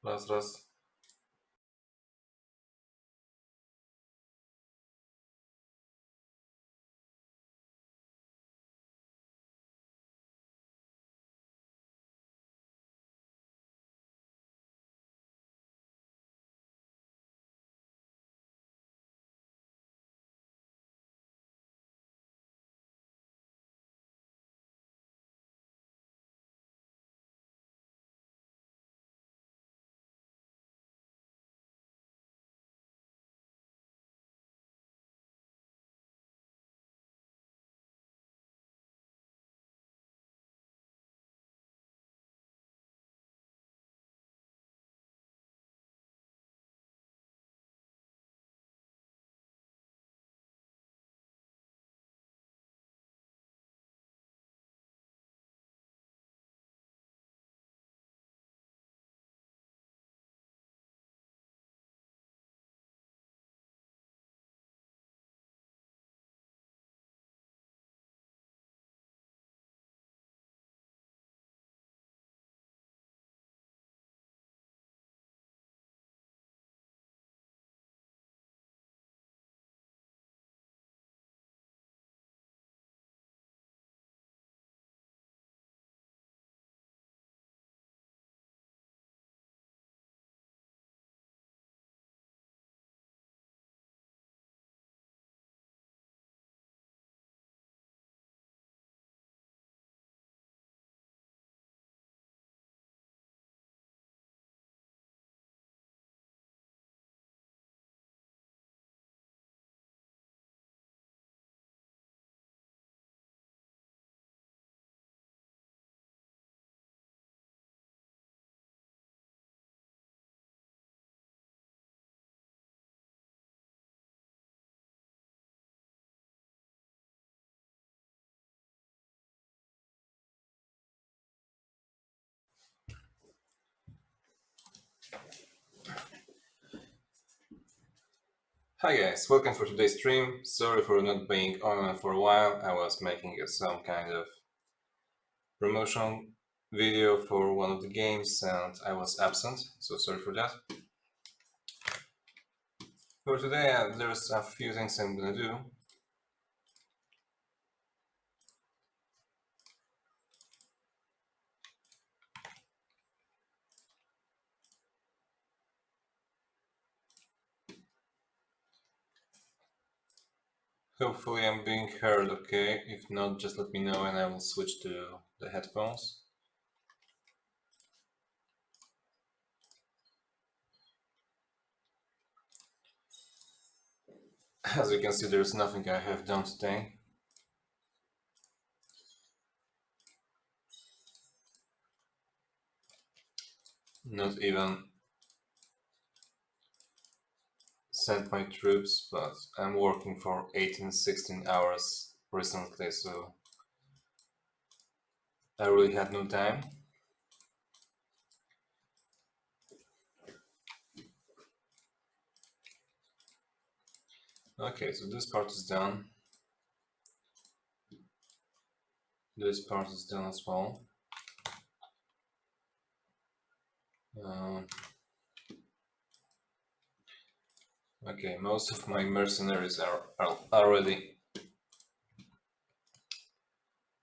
Raz, raz. Hi guys, welcome for today's stream. Sorry for not being on for a while. I was making some kind of promotion video for one of the games and I was absent, so sorry for that. For today there's a few things I'm gonna do. Hopefully I'm being heard okay. If not, just let me know and I will switch to the headphones. As you can see, there's nothing I have done today. Not even sent my troops, but I'm working for 18-16 hours recently, so I really had no time. Okay, so this part is done. This part is done as well. Okay, most of my mercenaries are already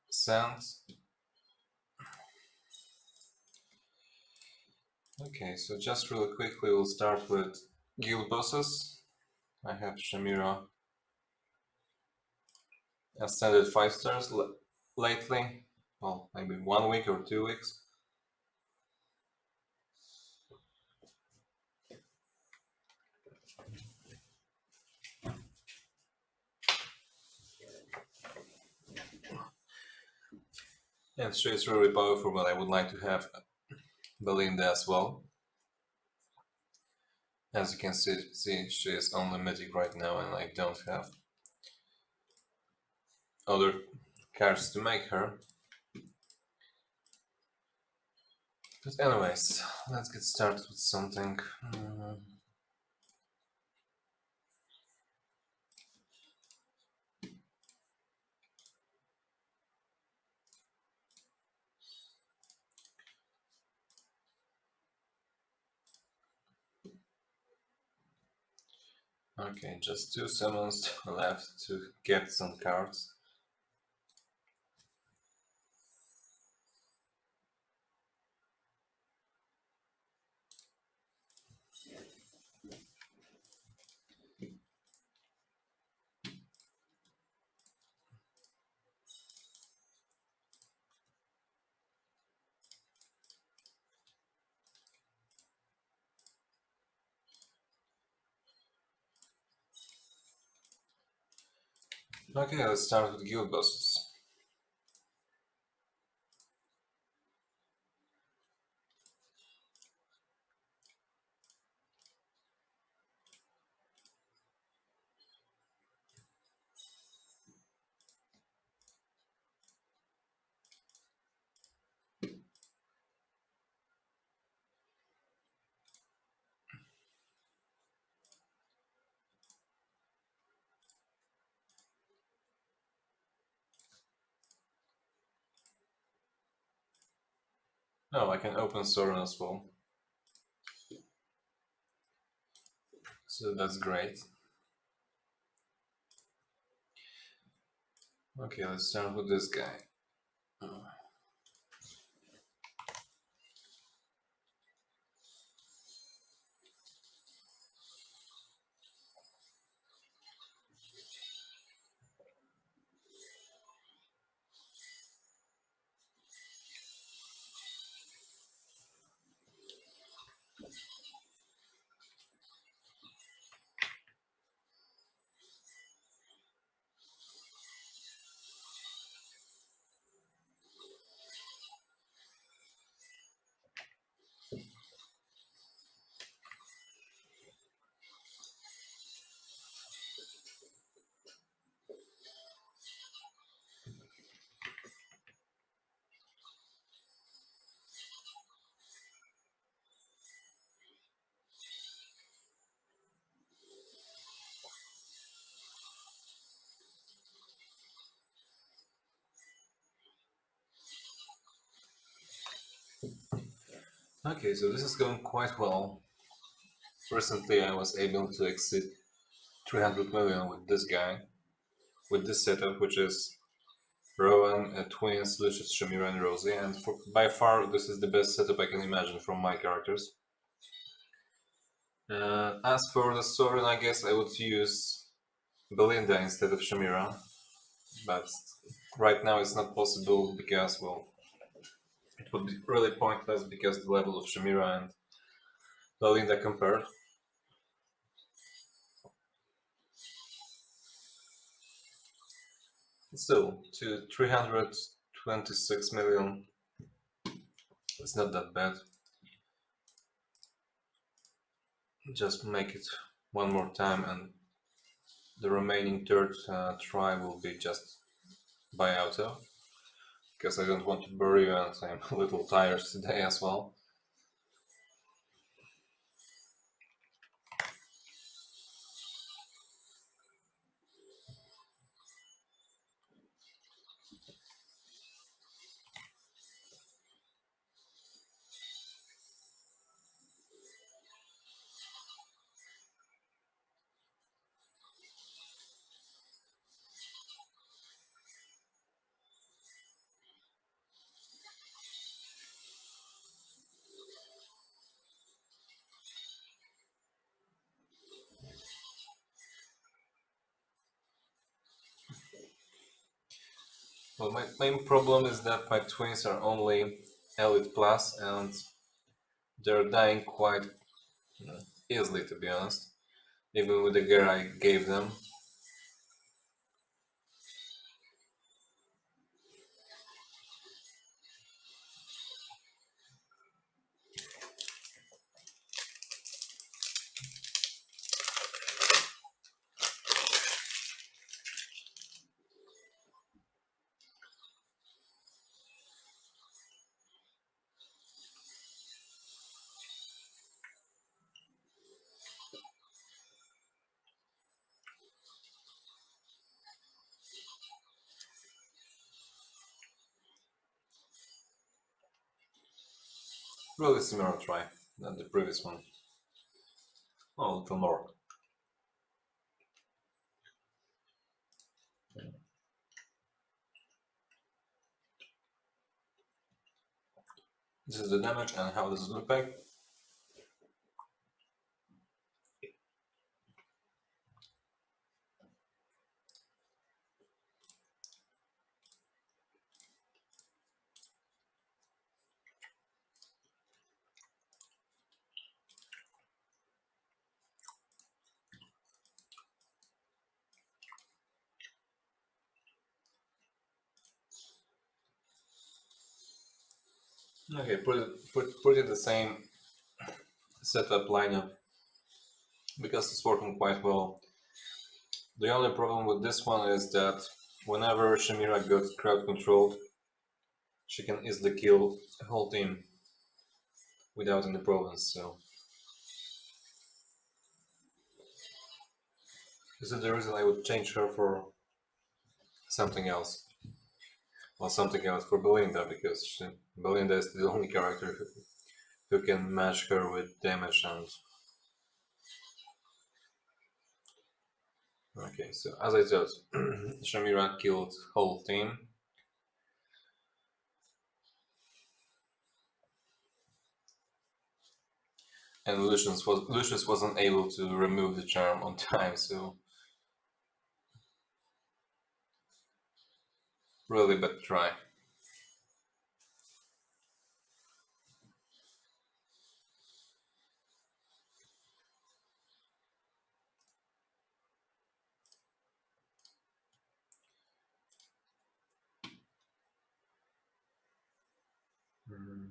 sent. Okay, so just really quickly we'll start with guild bosses. I have Shamira ascended 5 stars lately. Well, maybe 1 week or 2 weeks. And she is really powerful, but I would like to have Belinda as well. As you can see, she is only mythic right now and I don't have other cards to make her. But anyways, let's get started with something. Okay, just 2 summons left to get some cards. Okay, let's start with guild bosses. Oh, I can open Soren as well. So that's great. Okay, let's start with this guy. Okay, so this is going quite well. Recently I was able to exceed 300 million with this guy, with this setup, which is Rowan, Twins, Lucius, Shamira, and Rosie, and by far this is the best setup I can imagine from my characters. As for the Soren, I guess I would use Belinda instead of Shamira, but right now it's not possible because, well, it would be really pointless because the level of Shamira and Belinda compared. Still, to 326 million, it's not that bad. Just make it one more time and the remaining third try will be just by auto. Because I don't want to bury you and I'm a little tired today as well. Well, my main problem is that my twins are only Elite Plus and they're dying quite easily, to be honest. Even with the gear I gave them. Really similar try than the previous one. Oh, a little more. This is the damage, and how does it look like? Okay, pretty the same setup lineup because it's working quite well. The only problem with this one is that whenever Shamira gets crowd controlled, she can easily kill a whole team without any problems. So this is the reason I would change her for something else. Well, something else for Belinda, because Belinda is the only character who can match her with damage and... Okay, so as I said, Shamira killed whole team. And Lucius wasn't able to remove the charm on time, so really bad try. Mm.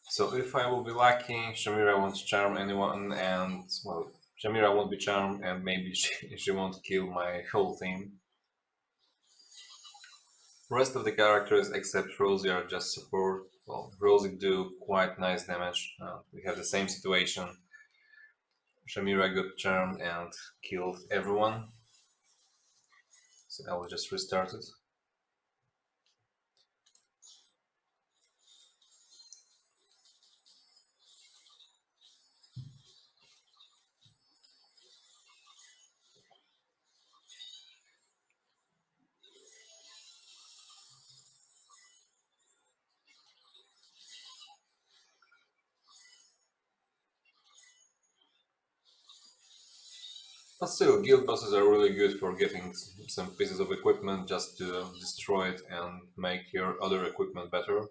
So if I will be lucky, Shamira won't charm anyone, and well, Shamira won't be charmed, and maybe she won't kill my whole team. Rest of the characters except Rosie are just support. Well, Rosie do quite nice damage. We have the same situation. Shamira got charmed and killed everyone. So I will just restart it. But still, guild bosses are really good for getting some pieces of equipment just to destroy it and make your other equipment better.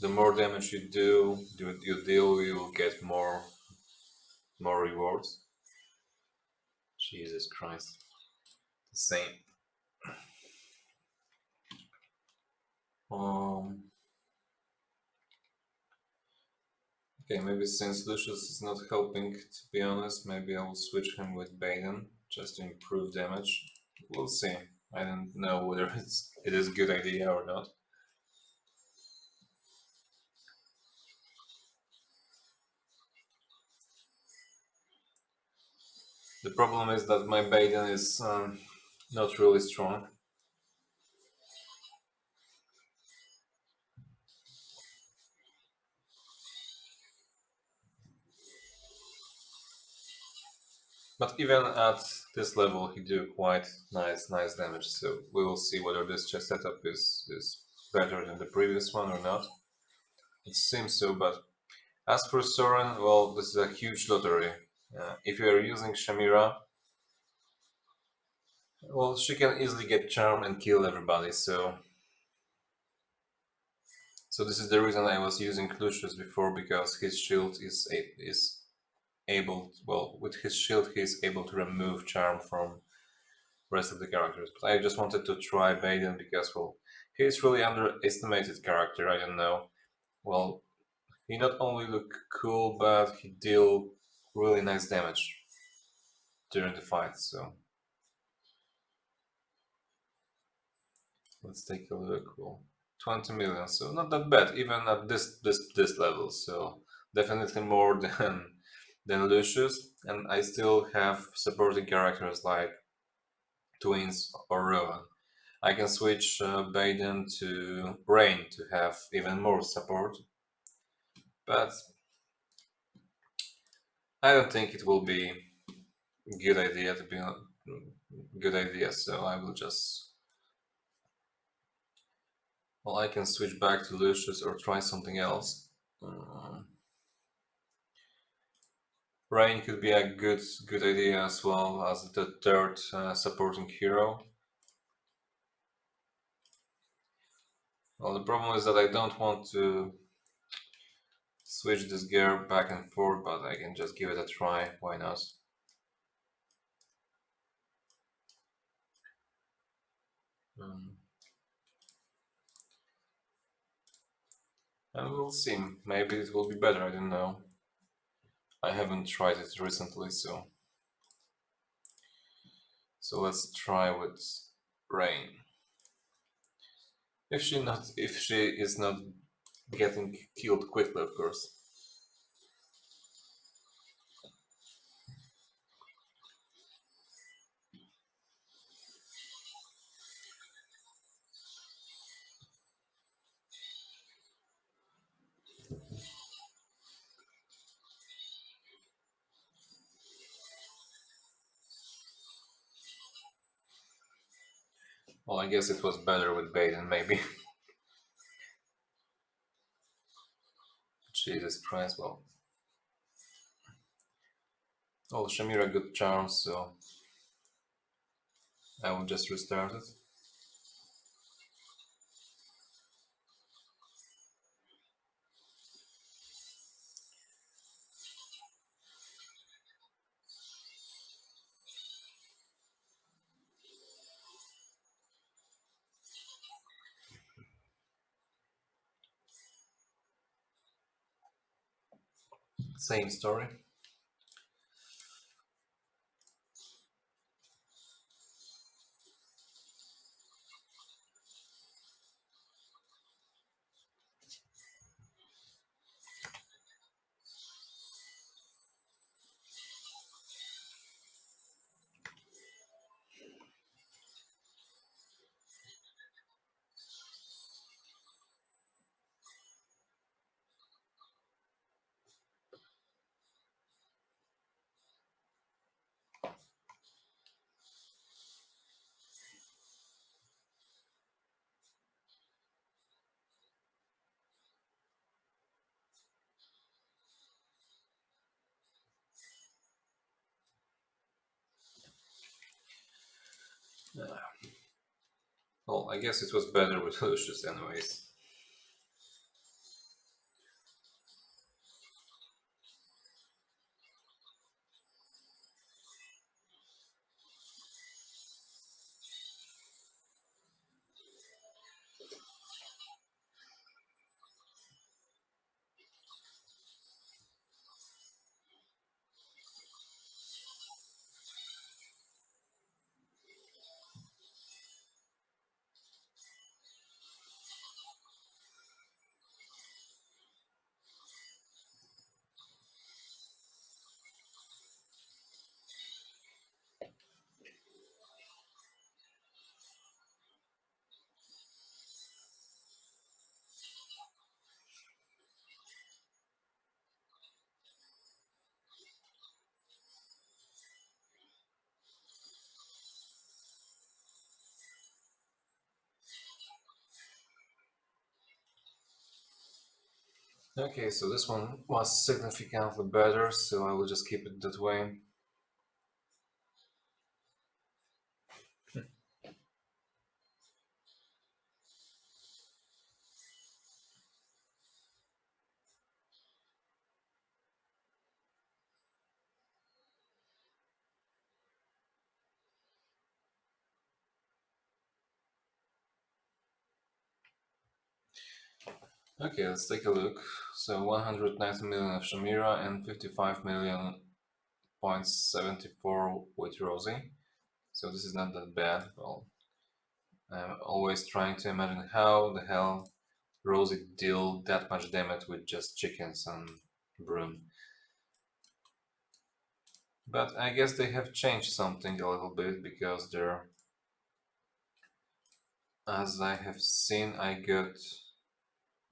The more damage you deal, you will get more rewards. Jesus Christ. The same. Okay, maybe since Lucius is not helping, to be honest, maybe I will switch him with Baden just to improve damage. We'll see. I don't know whether it is a good idea or not. The problem is that my Baden is not really strong. But even at this level, he do quite nice damage. So we will see whether this chess setup is better than the previous one or not. It seems so, but as for Soren, well, this is a huge lottery. If you are using Shamira, well, she can easily get charm and kill everybody. So this is the reason I was using Lucius before, because his shield is able, well, with his shield he is able to remove charm from rest of the characters. But I just wanted to try Baden because, well, he is really underestimated character. I don't know. Well, he not only look cool, but he deal really nice damage during the fight. So let's take a look. Well, 20 million, so not that bad, even at this level. So definitely more than Lucius, and I still have supporting characters like Twins or Rowan. I can switch Baden to Rain to have even more support, but I don't think it will be a good idea to be a good idea, so I will just... Well, I can switch back to Lucius or try something else. Rain could be a good idea as well as the third supporting hero. Well, the problem is that I don't want to switch this gear back and forth, but I can just give it a try, why not? And we'll see, maybe it will be better, I don't know. I haven't tried it recently, so let's try with Rain. If she is not getting killed quickly, of course. Well, I guess it was better with Baden, maybe. Jesus Christ, well. Oh, Shamira got charms, so I will just restart it. Same story. Well, I guess it was better with Lucius anyways. Okay, so this one was significantly better, so I will just keep it that way. Okay, let's take a look. So 190 million of Shamira and 55 million points 74 with Rosie. So this is not that bad. Well, I'm always trying to imagine how the hell Rosie deal that much damage with just chickens and broom. But I guess they have changed something a little bit because their as I have seen, I got...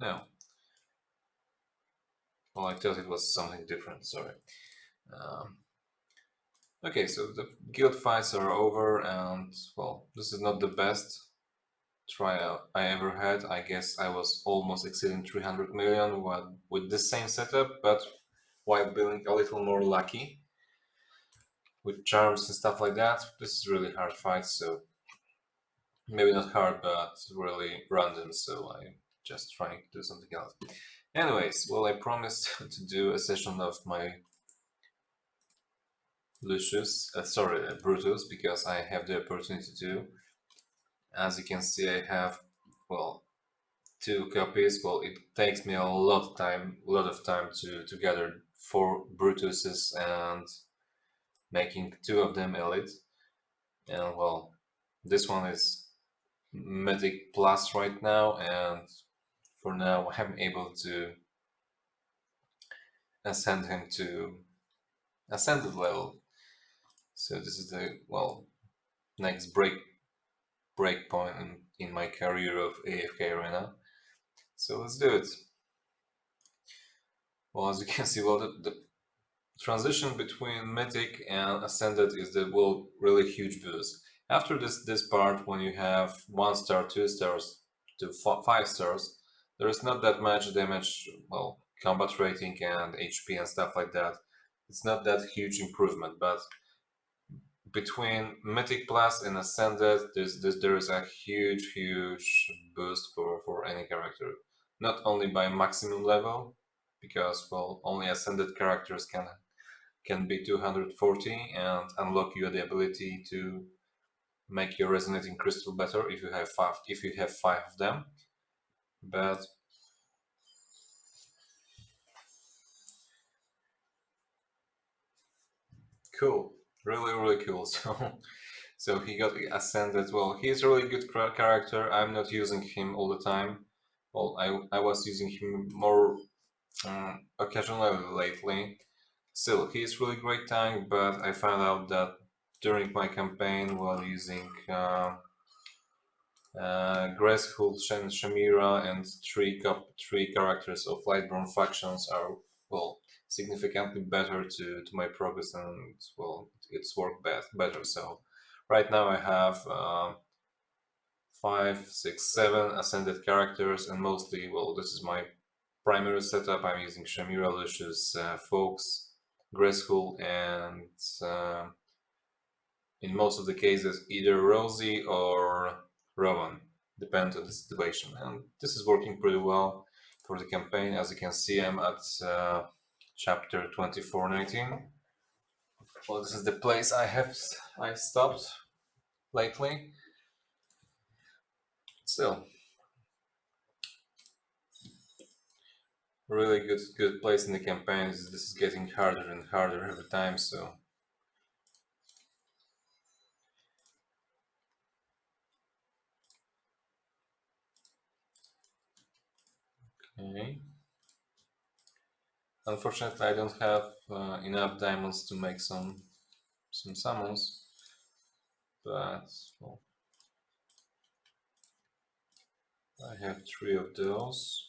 No. Well, I thought it was something different, sorry. Um, okay, so the guild fights are over, and, well, this is not the best tryout I ever had. I guess I was almost exceeding 300 million with the same setup, but while being a little more lucky with charms and stuff like that. This is really hard fight, so maybe not hard, but really random, so I'm just trying to do something else. Anyways, well, I promised to do a session of my Brutus, because I have the opportunity to. As you can see, I have, well, 2 copies. Well, it takes me a lot of time to gather 4 Brutuses and making 2 of them elite. And well, this one is Mythic Plus right now, and for now I'm able to ascend him to Ascended level. So this is the, well, next break point in my career of AFK Arena. So let's do it. Well, as you can see, well, the transition between Mythic and Ascended is the, well, really huge boost. After this part, when you have 1 star, 2 stars to 5 stars, there is not that much damage, well, combat rating and HP and stuff like that. It's not that huge improvement, but between Mythic Plus and Ascended, there is a huge boost for any character. Not only by maximum level, because, well, only Ascended characters can be 240 and unlock you the ability to make your resonating crystal better if you have 5 of them. But cool, really cool. So he got ascended. Well, he's a really good character. I'm not using him all the time. Well, I was using him more occasionally lately. Still, he's really great tank, but I found out that during my campaign while using Grasshood, Shamira, and 3 characters of Lightborn factions are, well, significantly better to my progress, and, well, it's worked better. So right now I have 5, 6, 7 ascended characters, and mostly, well, this is my primary setup. I'm using Shamira, Lucius, Fox, Grasshood, and in most of the cases either Rosie or Rowan, depends on the situation. And this is working pretty well for the campaign. As you can see, I'm at chapter 2419. Well, this is the place I stopped lately. Still, really good place in the campaign. This is getting harder and harder every time. So okay. Unfortunately, I don't have enough diamonds to make some summons, but, well, I have 3 of those.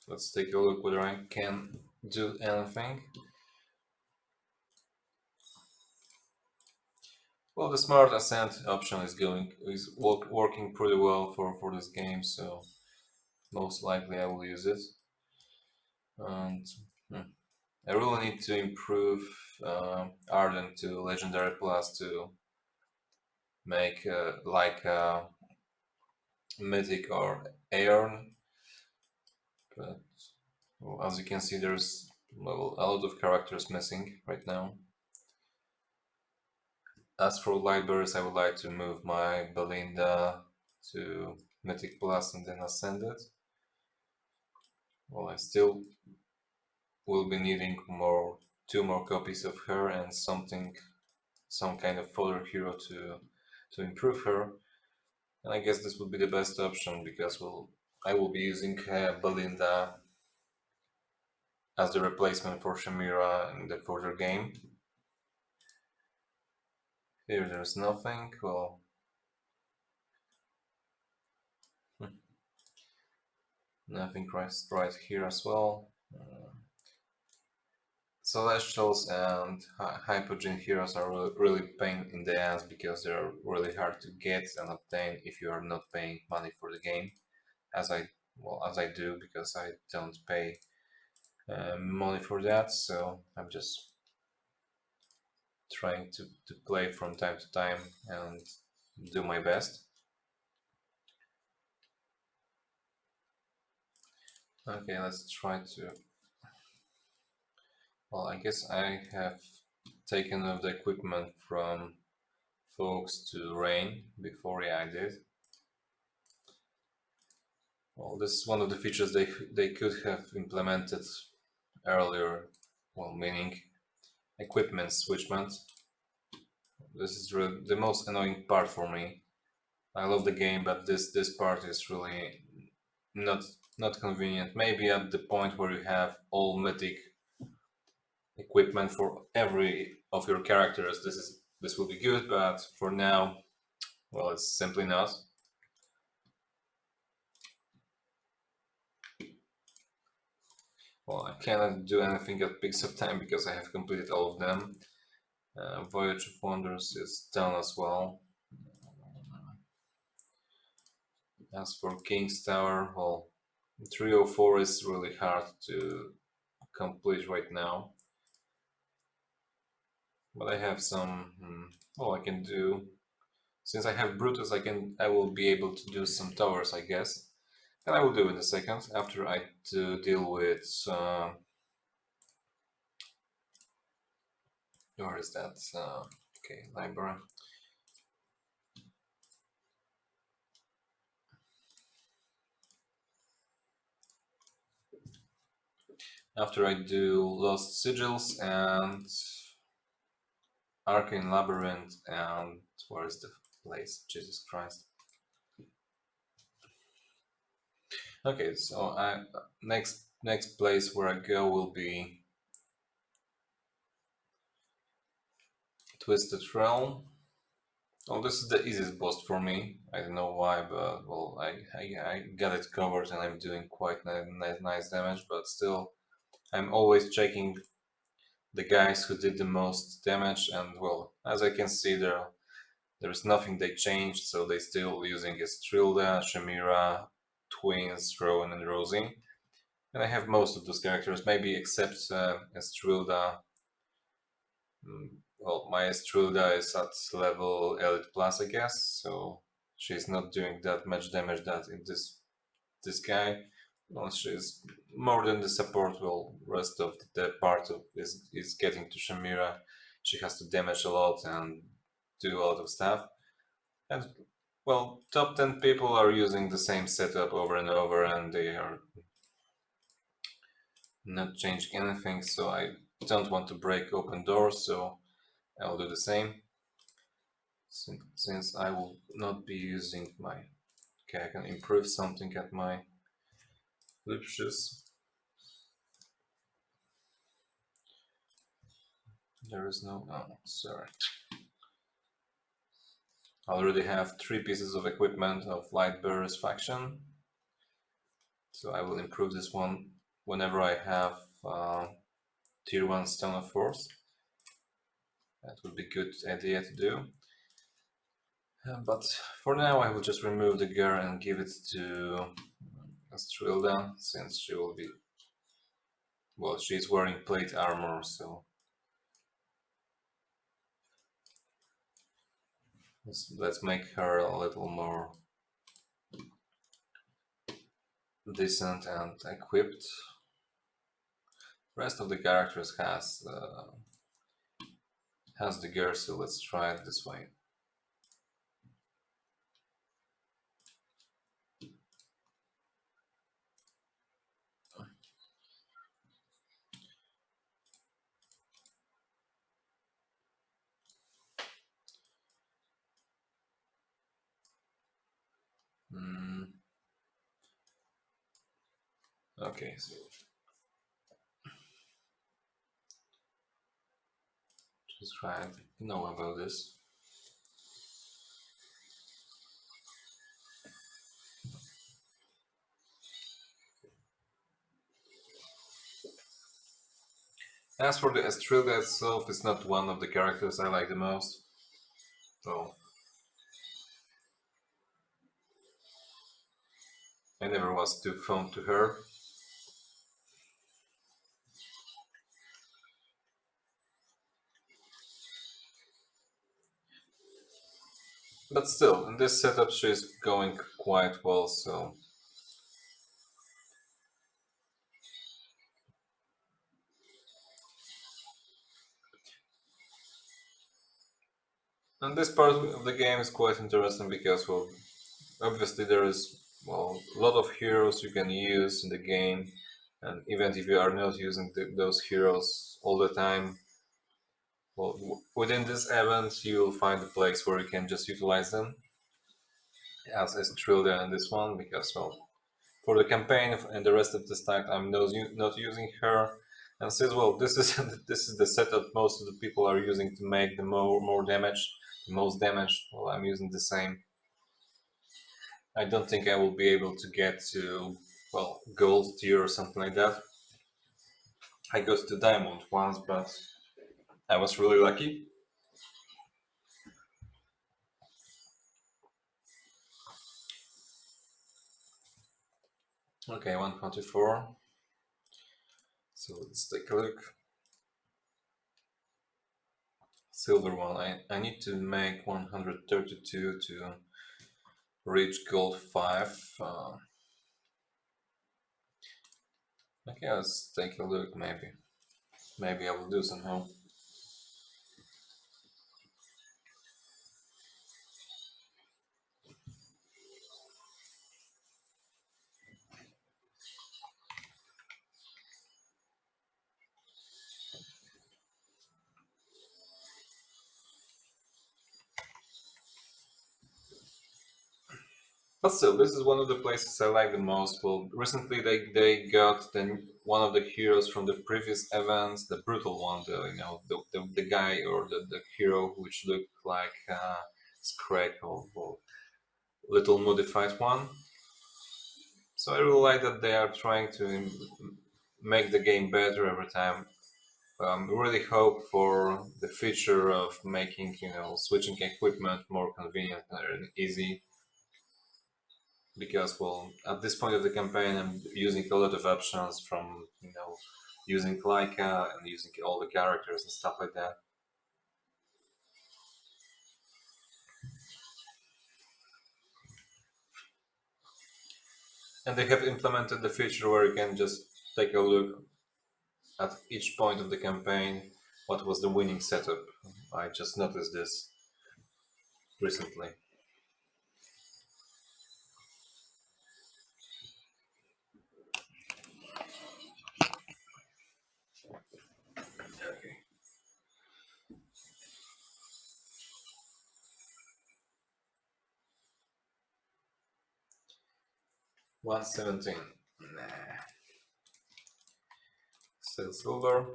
Let's take a look whether I can do anything. Well, the smart ascent option is working pretty well for this game, so most likely I will use it. And I really need to improve Arden to Legendary Plus to make like Mythic or Aeon. But, well, as you can see, there's, well, a lot of characters missing right now. As for libraries, I would like to move my Belinda to Mythic Plus and then Ascended. Well, I still will be needing 2 more copies of her and some kind of fodder hero to improve her. And I guess this would be the best option because, well, I will be using Belinda as the replacement for Shamira in the further game. Here there's nothing. Well, Nothing right here as well. Celestials and Hypogean heroes are really pain in the ass because they're really hard to get and obtain if you are not paying money for the game, as I do, because I don't pay money for that, so I'm just trying to play from time to time and do my best. Okay, let's try to... Well, I guess I have taken off the equipment from Focus to Rain before. Yeah, I did. Well, this is one of the features they could have implemented earlier. Well, meaning equipment switchment. This is really the most annoying part for me. I love the game, but this part is really not convenient. Maybe at the point where you have all mythic equipment for every of your characters, this will be good. But for now, well, it's simply not. Well, I cannot do anything at Peaks of Time because I have completed all of them. Voyage of Wonders is done as well. As for King's Tower, well, 304 is really hard to complete right now. But I have some, well, I can do, since I have Brutus, I will be able to do some towers, I guess. And I will do it in a second after I deal with, where is that? Okay, library. After I do Lost Sigils and Arcane Labyrinth and where is the place? Jesus Christ. Okay, so next place where I go will be Twisted Realm. Oh, this is the easiest boss for me. I don't know why, but well, I got it covered and I'm doing quite nice damage. But still, I'm always checking the guys who did the most damage, and well, as I can see, there's nothing they changed, so they still using Estrilda, Shamira, Twins, Rowan, and Rosie. And I have most of those characters, maybe except Estrilda. Well, my Estrilda is at level Elite Plus, I guess, so she's not doing that much damage that in this guy. Well, she's more than the support. Well, rest of the part of is getting to Shamira. She has to damage a lot and do a lot of stuff. And well, top 10 people are using the same setup over and over, and they are not changing anything, so I don't want to break open doors, so I'll do the same. Since I will not be using my... Okay, I can improve something at my Lipschus. There is no... Oh, sorry. I already have 3 pieces of equipment of Lightbearer's faction, so I will improve this one whenever I have tier 1 Stone of Force. That would be a good idea to do. But for now I will just remove the gear and give it to Estrilda, since she will be... Well, she's wearing plate armor, so... Let's make her a little more decent and equipped. The rest of the characters has the gear, so let's try it this way. Okay, so just try and know about this. As for the Estrella itself, it's not one of the characters I like the most. So I never was too fond to her. But still, in this setup she's going quite well, so... And this part of the game is quite interesting because, well, obviously there is, well, a lot of heroes you can use in the game, and even if you are not using those heroes all the time, well, within this event you will find a place where you can just utilize them, as is Trilda in this one, because, well, for the campaign and the rest of the stack I'm not using her, and since, well, this is this is the setup most of the people are using to make the more damage, the most damage, well, I'm using the same. I don't think I will be able to get to, well, gold tier or something like that. I got to diamond once, but I was really lucky. Okay, 124. So let's take a look. Silver one. I need to make 132 to reach gold 5. Okay, let's take a look. Maybe I will do somehow. But still, this is one of the places I like the most. Well, recently they got one of the heroes from the previous events, the brutal one, the guy or the hero which looked like Scrag, or little modified one. So I really like that they are trying to make the game better every time. Really hope for the feature of making, switching equipment more convenient and easy, because, well, at this point of the campaign I'm using a lot of options, from using Leica and using all the characters and stuff like that. And they have implemented the feature where you can just take a look at each point of the campaign what was the winning setup. I just noticed this recently. Okay. 117. Nah. Still silver.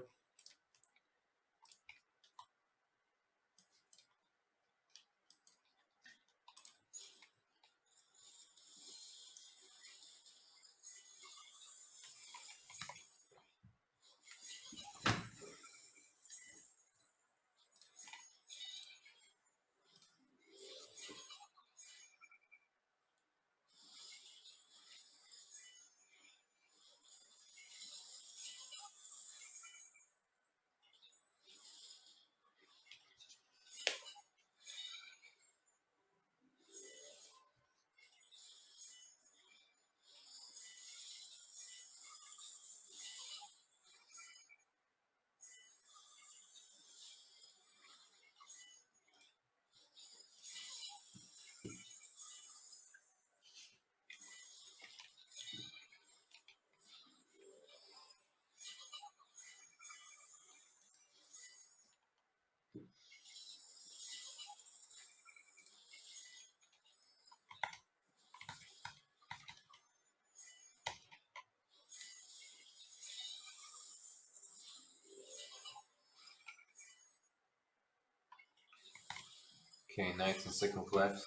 Okay, 19 seconds left.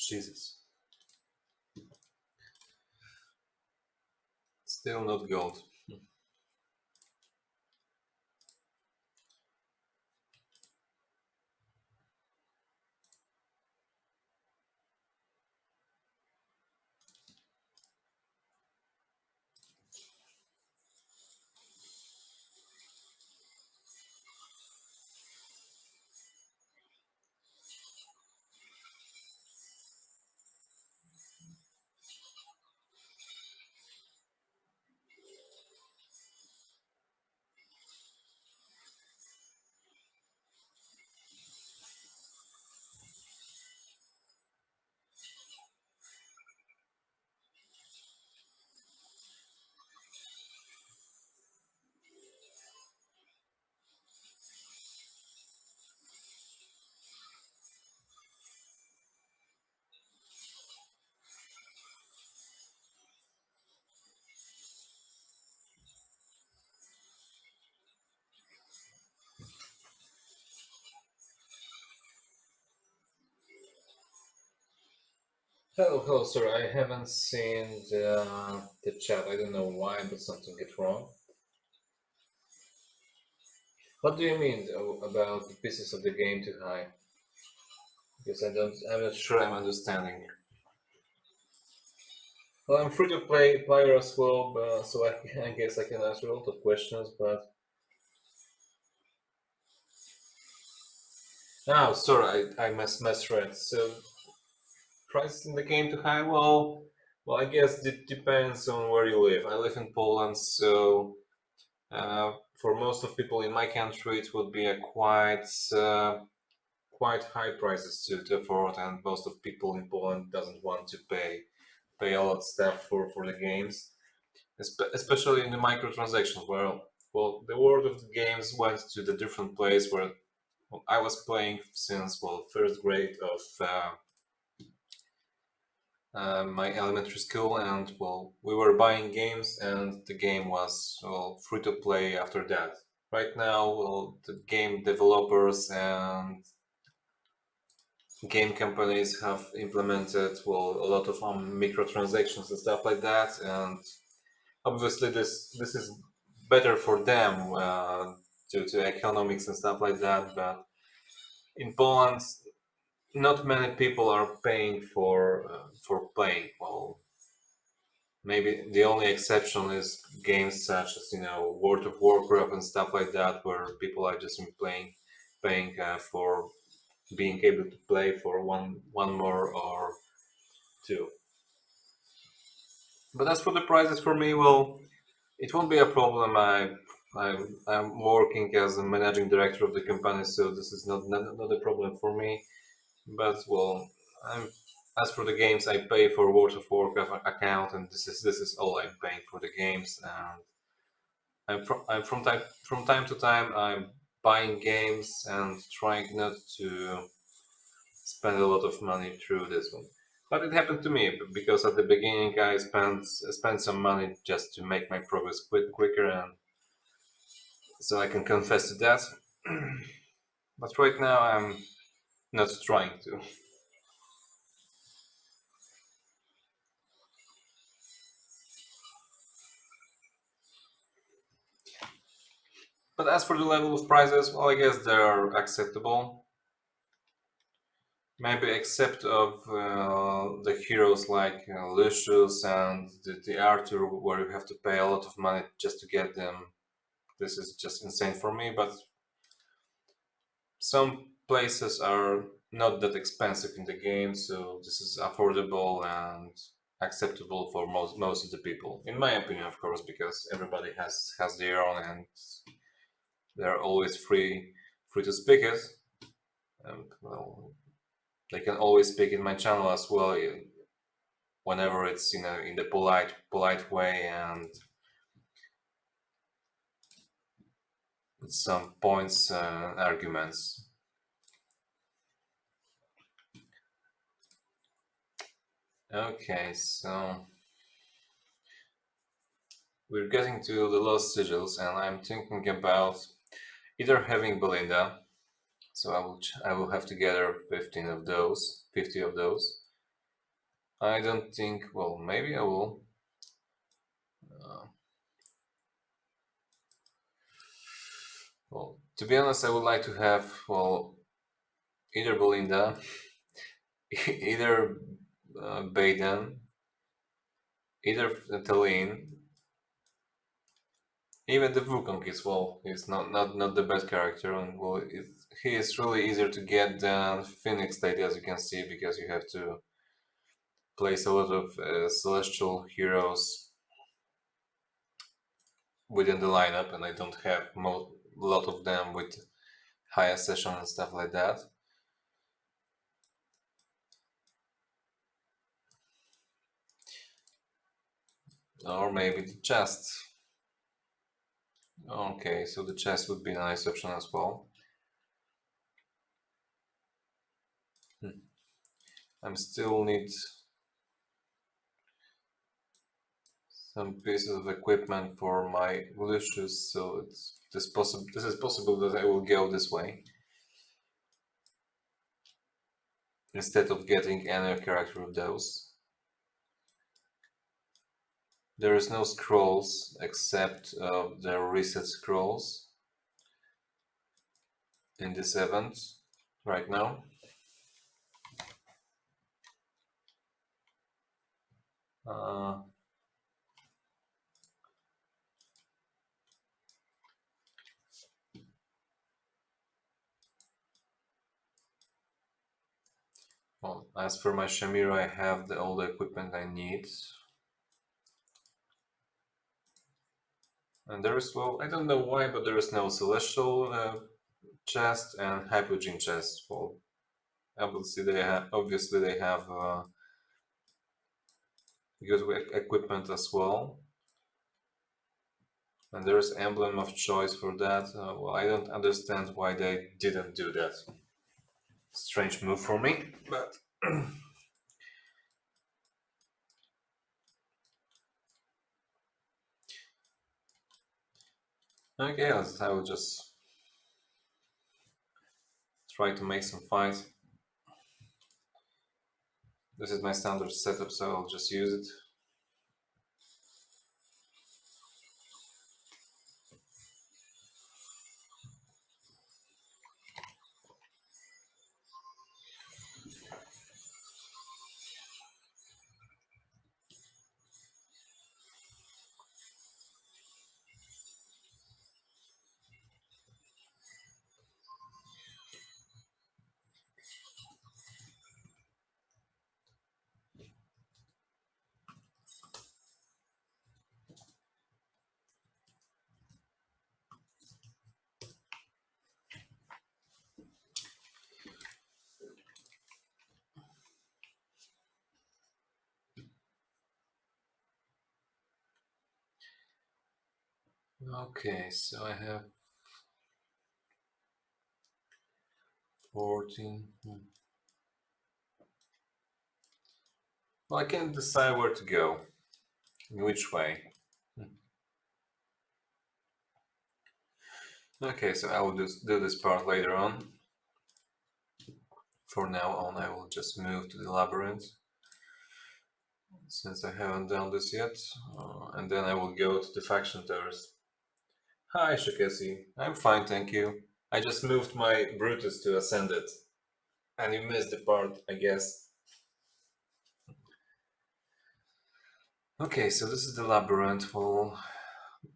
Jesus. Still not gold. Hello, sir. I haven't seen the chat. I don't know why, but something get wrong. What do you mean about the pieces of the game too high? Because I'm not sure I'm understanding. Well, I'm free to play player as well, but, so I guess I can answer a lot of questions. But sorry, I misread. So prices in the game too high? Well, I guess it depends on where you live. I live in Poland, so for most of people in my country, it would be a quite high prices to afford, and most of people in Poland doesn't want to pay a lot of stuff for the games, especially in the microtransactions. Well, the world of the games went to the different place where I was playing since first grade of my elementary school, and we were buying games, and the game was free to play after that. Right now, the game developers and game companies have implemented a lot of microtransactions and stuff like that, and obviously this is better for them due to economics and stuff like that. But in Poland, not many people are paying for playing. Well, maybe the only exception is games such as World of Warcraft and stuff like that, where people are just paying for being able to play for one more or two. But as for the prices for me, well, it won't be a problem. I'm working as a managing director of the company, so this is not a problem for me. But I'm as for the games, I pay for World of Warcraft account, and this is all I'm paying for the games. And I'm from time to time I'm buying games and trying not to spend a lot of money through this one. But it happened to me because at the beginning I spent some money just to make my progress quicker, and so I can confess to that. But right now I'm not trying to. But as for the level of prices, well, I guess they are acceptable. Maybe except of the heroes like Lucius and the Arthur, where you have to pay a lot of money just to get them. This is just insane for me. But some places are not that expensive in the game, so this is affordable and acceptable for most of the people, in my opinion, of course, because everybody has their own, and they're always free to speak it. And they can always speak in my channel as well, whenever it's in the polite way and with some points arguments. Okay, so we're getting to the lost sigils, and I'm thinking about either having Belinda, so I will have to gather 50 of those, I don't think, well, maybe I will. Well, to be honest, I would like to have, well, either Belinda, either Baden, either Talene. Even the Wukong is, well, he's not the best character, and well, he is really easier to get than Phoenix Lady, as you can see, because you have to place a lot of celestial heroes within the lineup, and I don't have a lot of them with high accession and stuff like that. Or maybe the chest. Okay, so the chest would be a nice option as well. I still need some pieces of equipment for my Lucius, so this is possible that I will go this way instead of getting any character of those. There is no scrolls except the reset scrolls in this event right now. Well, as for my Shamira, I have all the equipment I need. And there is, well, I don't know why, but there is no Celestial chest and Hypogean chest. Well, obviously they have good equipment as well. And there is emblem of choice for that. Well, I don't understand why they didn't do that. Strange move for me, but okay, I will just try to make some fight. This is my standard setup, so I'll just use it. Okay, so I have 14. Well, I can't decide where to go, in which way. Okay, so I will do this part later on. For now on, I will just move to the Labyrinth, since I haven't done this yet, and then I will go to the faction towers. Hi, Shakesi. I'm fine, thank you. I just moved my Brutus to Ascended, and you missed the part, I guess. Okay, so this is the Labyrinth. Well,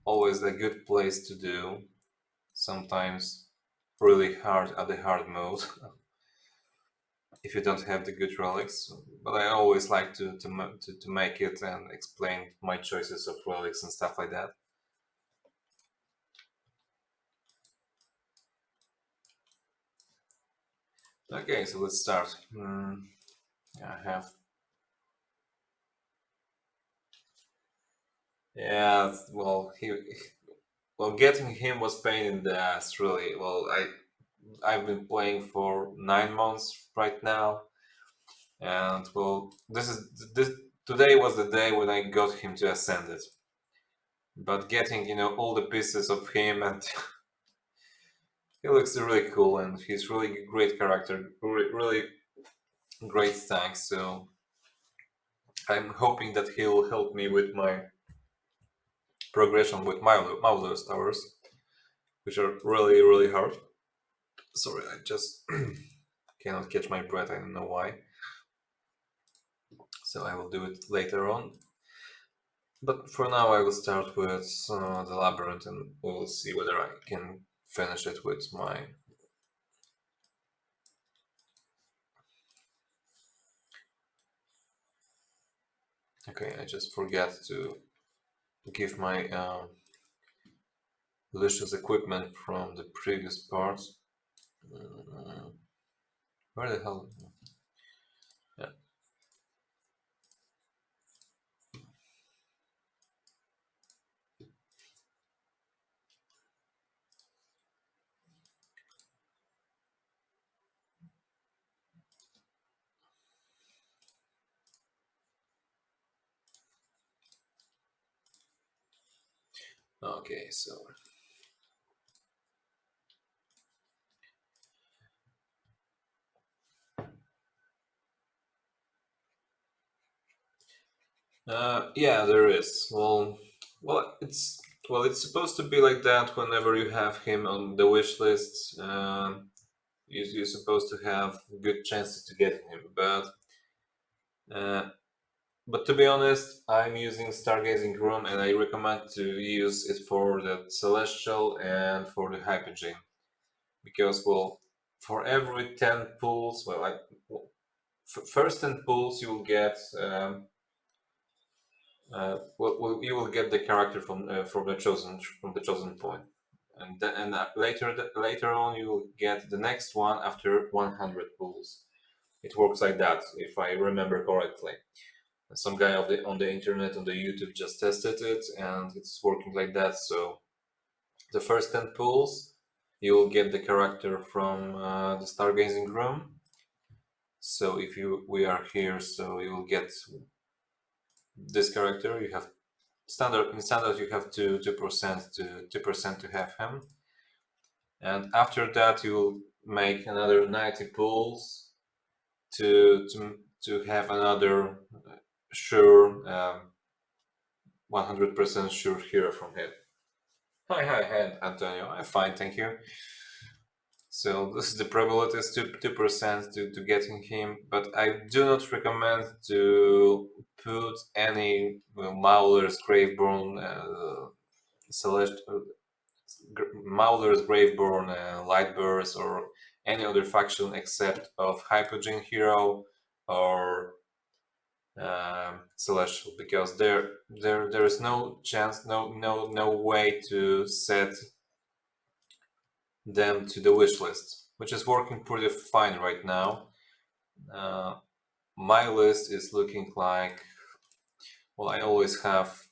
always a good place to do. Sometimes really hard at the hard mode if you don't have the good relics. But I always like to make it and explain my choices of relics and stuff like that. Okay, so let's start. I have. Yeah, well, getting him was pain in the ass, really. Well, I've been playing for 9 months right now, and well, this today was the day when I got him to Ascended. But getting, all the pieces of him, and he looks really cool, and he's really great character, really great tank. So I'm hoping that he'll help me with my progression with Mauler's towers, which are really hard. Sorry, I just cannot catch my breath, I don't know why. So I will do it later on. But for now I will start with the Labyrinth, and we will see whether I can finish it with my... Okay, I just forgot to give my Lucius equipment from the previous parts. Where the hell? Yeah. Okay, so yeah, there is. It's supposed to be like that whenever you have him on the wish list. You're supposed to have good chances to get him, uh, but to be honest, I'm using Stargazing Room, and I recommend to use it for the Celestial and for the Hypogean, because for every 10 pulls, first 10 pulls you will get. You will get the character from the chosen point, and later on you will get the next one after 100 pulls. It works like that, if I remember correctly. Some guy on the internet, on the YouTube, just tested it, and it's working like that. So the first 10 pulls, you will get the character from the Stargazing Room. So if we are here, so you will get this character. You have in standard you have 2% to have him, and after that you will make another 90 pulls to have another sure 100% sure hero from him. Hi, Antonio. I'm fine, thank you. So this is the probability is 2% to getting him, but I do not recommend to put any Mauler's Graveborn Mauler's Graveborn, Lightburst, or any other faction except of Hypogean Hero or Celestial, because there is no chance, no way to set them to the wish list, which is working pretty fine right now. My list is looking like, I always have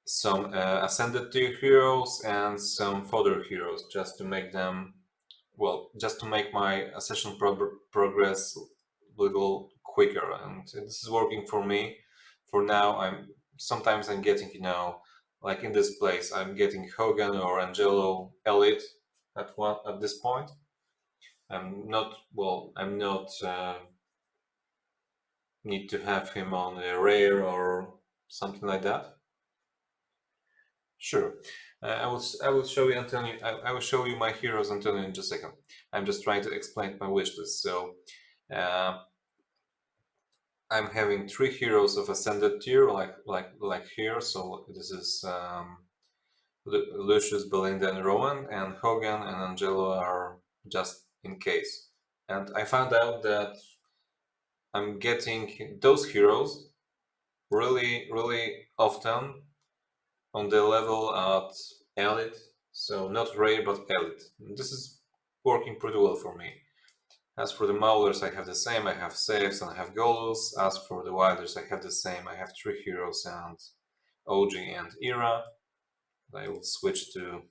some ascended tier heroes and some fodder heroes, just to make them, just to make my accession progress a little quicker, and this is working for me. For now, sometimes I'm getting, like in this place, I'm getting Hogan or Angelo Elite at this point. I'm not need to have him on a rare or something like that. Sure. I will show you, Antonio. I will show you my heroes, Antonio, in just a second. I'm just trying to explain my wish list. So I'm having 3 heroes of ascended tier, like here. So this is Lucius, Belinda, and Rowan, and Hogan and Angelo are just in case. And I found out that I'm getting those heroes really often on the level at elite, so not rare but elite. This is working pretty well for me. As for the Maulers, I have the same. I have Saves and I have Golus. As for the Wilders, I have the same. I have 3 heroes and OG and Era. I will switch to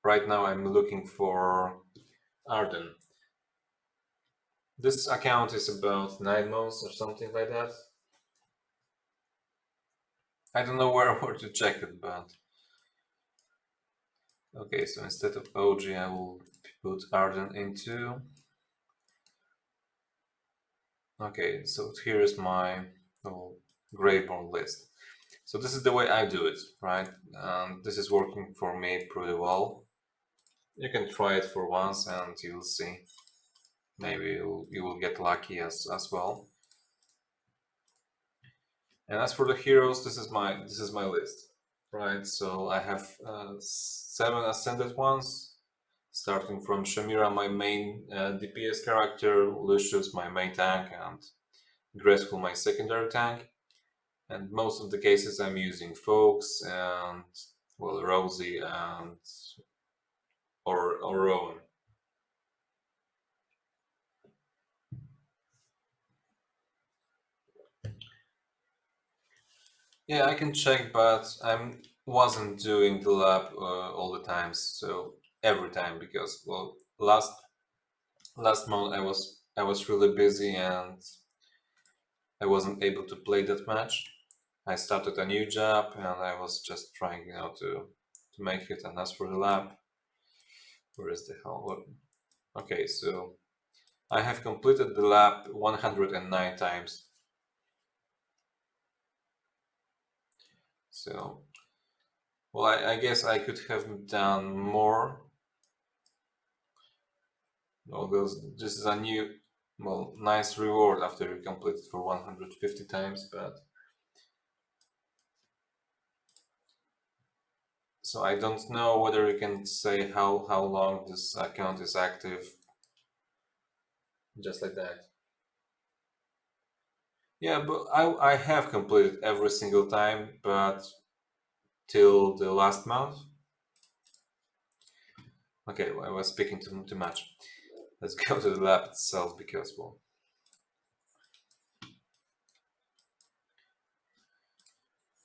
right now I'm looking for Arden. This account is about 9 months or something like that. I don't know where to check it, but Okay, so instead of OG, I will put Arden into. Okay, so here is my Greyborn list. So this is the way I do it, right? This is working for me pretty well. You can try it for once and you'll see. Maybe you will get lucky as well. And as for the heroes, this is my list, right? So I have 7 ascended ones, starting from Shamira, my main DPS character, Lucius, my main tank, and Graceful, my secondary tank. And most of the cases I'm using Folks and, well, Rosie and or Rowan. Yeah, I can check, but I wasn't doing the lab all the time, so every time, because, well, last month I was really busy and I wasn't able to play that much. I started a new job and I was just trying, to make it. And as for the lab, where is the hell? What? Okay, so I have completed the lab 109 times. So, well, I guess I could have done more. Well, this is a new, well, nice reward after you complete it for 150 times, but so I don't know whether you can say how long this account is active, just like that. Yeah, but I have completed every single time, but till the last month. Okay, well, I was speaking too much. Let's go to the lab itself because, well,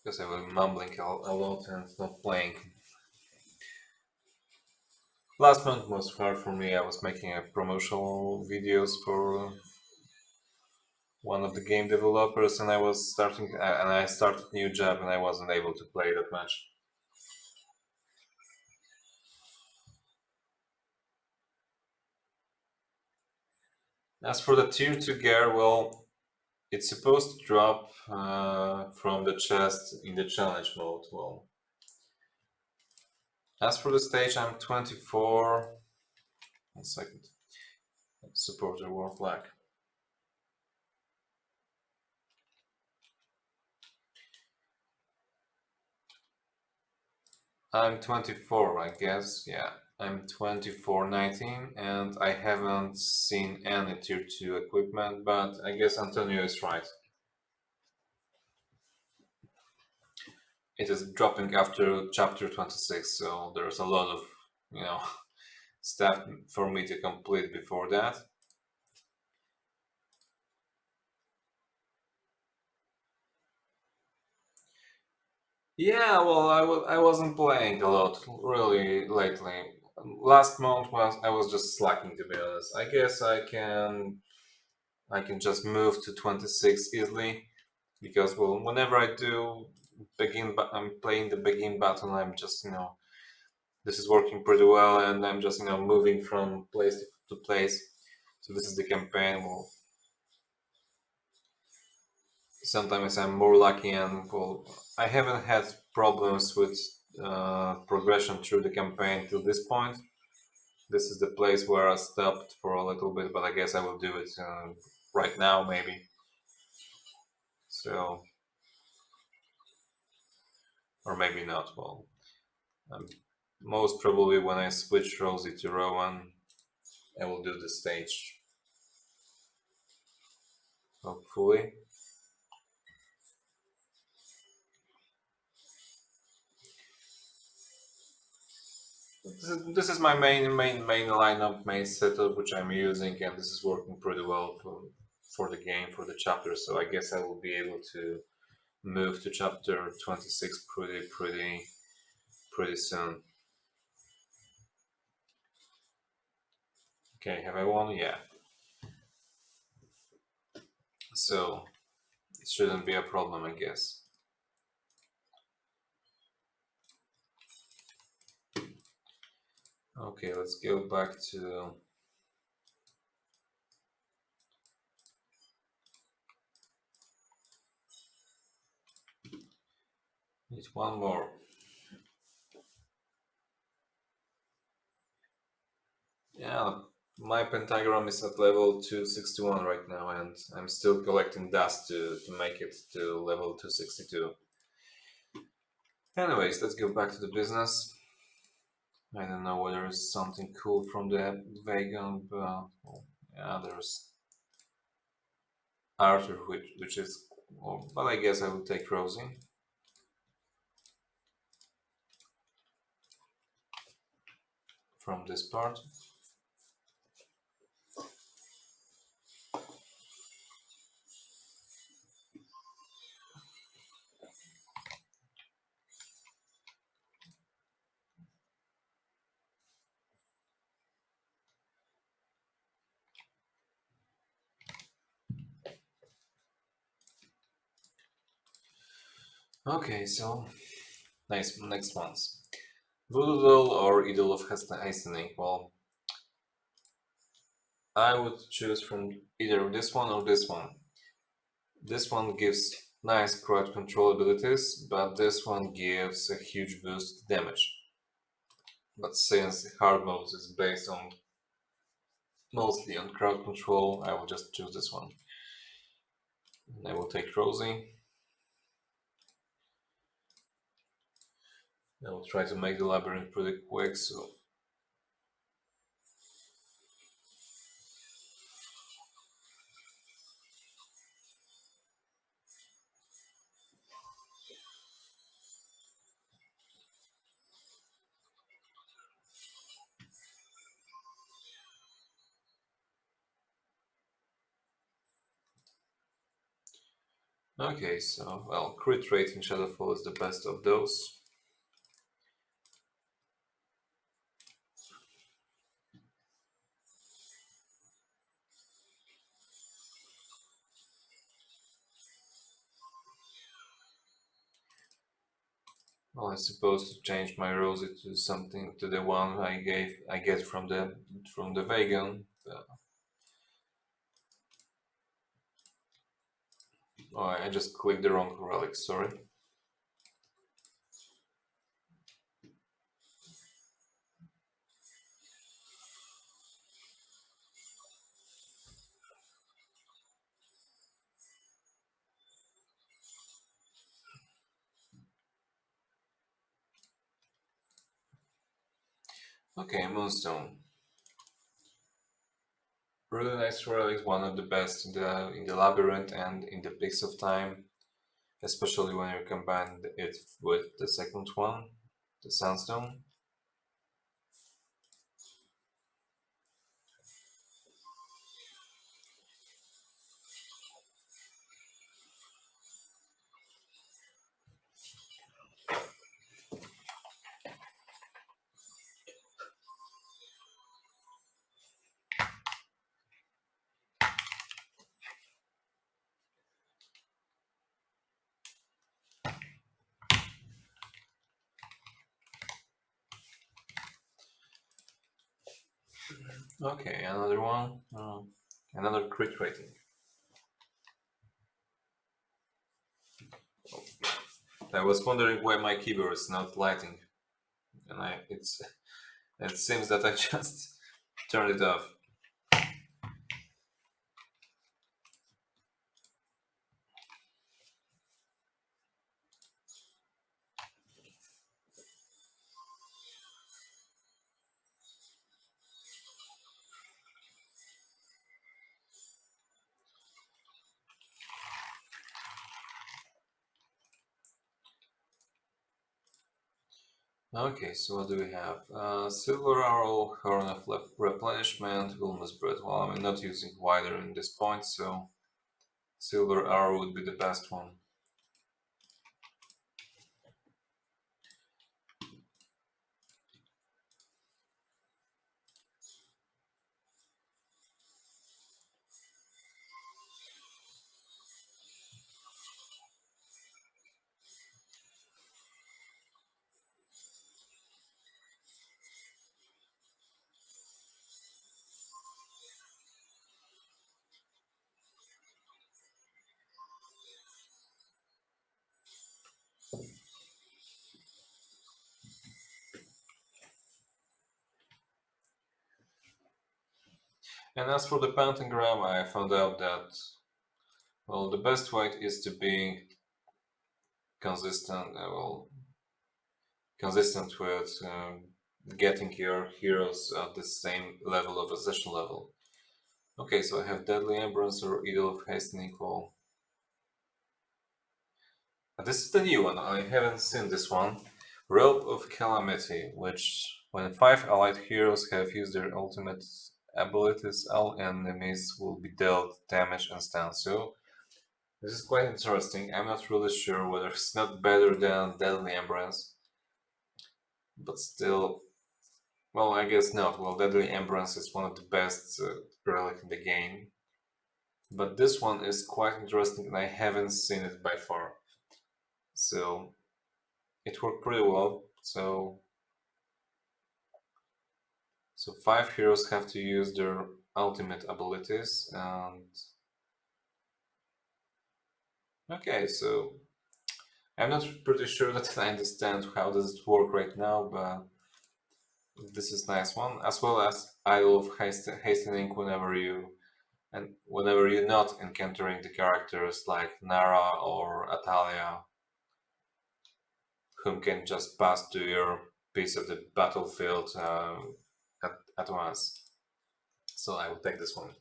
because I was mumbling a lot and not playing. Last month was hard for me. I was making a promotional videos for one of the game developers, and I started a new job, and I wasn't able to play that much. As for the tier 2 gear, well, it's supposed to drop from the chest in the challenge mode. Well, as for the stage, I'm 24. 1 second. Supporter war flag. I'm 24, I guess. Yeah, I'm 2419, and I haven't seen any tier 2 equipment, but I guess Antonio is right. It is dropping after chapter 26, so there's a lot of, you know, stuff for me to complete before that. Yeah, well, I wasn't playing a lot really lately. Last month I was just slacking, to be honest. I guess I can just move to 26 easily because, well, whenever I do I'm playing the begin button. I'm just, this is working pretty well, and I'm just, moving from place to place. So this is the campaign. Well, sometimes I'm more lucky, and, well, I haven't had problems with progression through the campaign till this point. This is the place where I stopped for a little bit, but I guess I will do it right now, maybe. So, or maybe not. Well, um, most probably when I switch Rosie to Rowan, I will do the stage. Hopefully. This is my main lineup, main setup, which I'm using, and this is working pretty well for the game, for the chapter. So I guess I will be able to move to chapter 26 pretty soon. Okay, have I won? Yeah. So it shouldn't be a problem, I guess. Okay, let's go back to need one more. Yeah, my pentagram is at level 261 right now, and I'm still collecting dust to make it to level 262. Anyways, let's go back to the business. I don't know whether it's something cool from the vegan, but well, yeah, there's Arthur, which is, well, but I guess I will take Rosie from this part. Okay, so nice. Next ones. Voodoo Doll or Idol of Hastening? Well, I would choose from either this one or this one. This one gives nice crowd control abilities, but this one gives a huge boost to damage. But since hard mode is based on mostly on crowd control, I will just choose this one. And I will take Rosie. I will try to make the labyrinth pretty quick, so okay, so well, crit rate in Shadowfall is the best of those. Well, I'm supposed to change my Rosie to something to the one I get from the vegan. Oh, I just clicked the wrong relic. Sorry. Okay, Moonstone. Really nice relic, is one of the best in the labyrinth and in the Peaks of Time, especially when you combine it with the second one, the Sandstone. Okay, another one. Another crit rating. I was wondering why my keyboard is not lighting, and it seems that I just turned it off. Okay, so what do we have? Silver Arrow, Horn of Replenishment, Wilma's Breath. Well, I'm not using wider in this point, so Silver Arrow would be the best one. And as for the pentagram, I found out that, well, the best way is to be consistent, consistent with getting your heroes at the same level of possession level. Okay, so I have Deadly Embrace or Idol of Hastening Call. This is the new one, I haven't seen this one. Rope of Calamity, which when 5 allied heroes have used their ultimate abilities, all enemies will be dealt damage and stand. So this is quite interesting. I'm not really sure whether it's not better than Deadly Embrace, but still, well, I guess not. Well, Deadly Embrace is one of the best relic in the game, but this one is quite interesting and I haven't seen it by far. So it worked pretty well. So 5 heroes have to use their ultimate abilities, and okay, so I'm not pretty sure that I understand how does it work right now, but this is nice one, as well as Idol of Hastening whenever you're not encountering the characters like Nara or Atalia, whom can just pass to your piece of the battlefield at once. So I will take this one.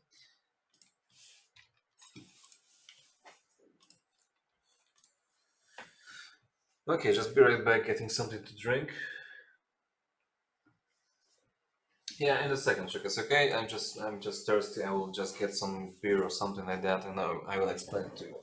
Okay, just be right back getting something to drink. Yeah, in a second, Chukas, okay? I'm just thirsty. I will just get some beer or something like that, and I will explain it to you.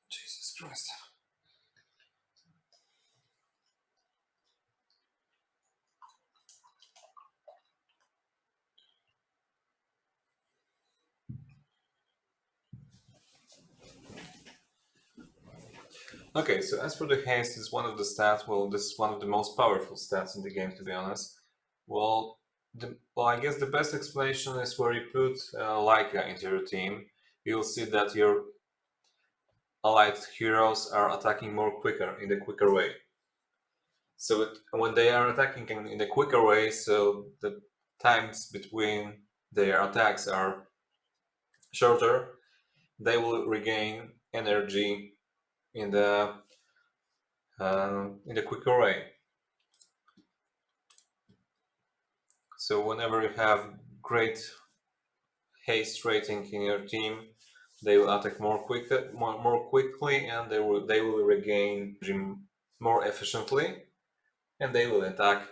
Jesus Christ. Okay, so as for the haste, is one of the stats. Well, this is one of the most powerful stats in the game, to be honest. Well, I guess the best explanation is where you put Laika into your team. You'll see that your allied heroes are attacking in the quicker way. So when they are attacking in a quicker way, so the times between their attacks are shorter, they will regain energy in the quicker way. So whenever you have great haste rating in your team, they will attack more quickly, and they will regain more efficiently, and they will attack.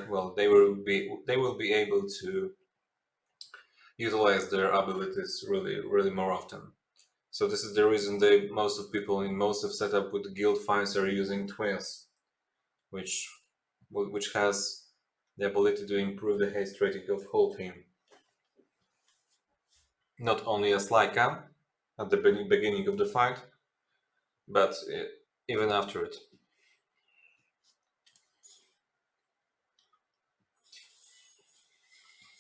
Well, they will be able to utilize their abilities really more often. So this is the reason most of people in most of setup with guild fights are using twins, which has the ability to improve the haste rating of whole team. Not only as Laika at the beginning of the fight, but even after it.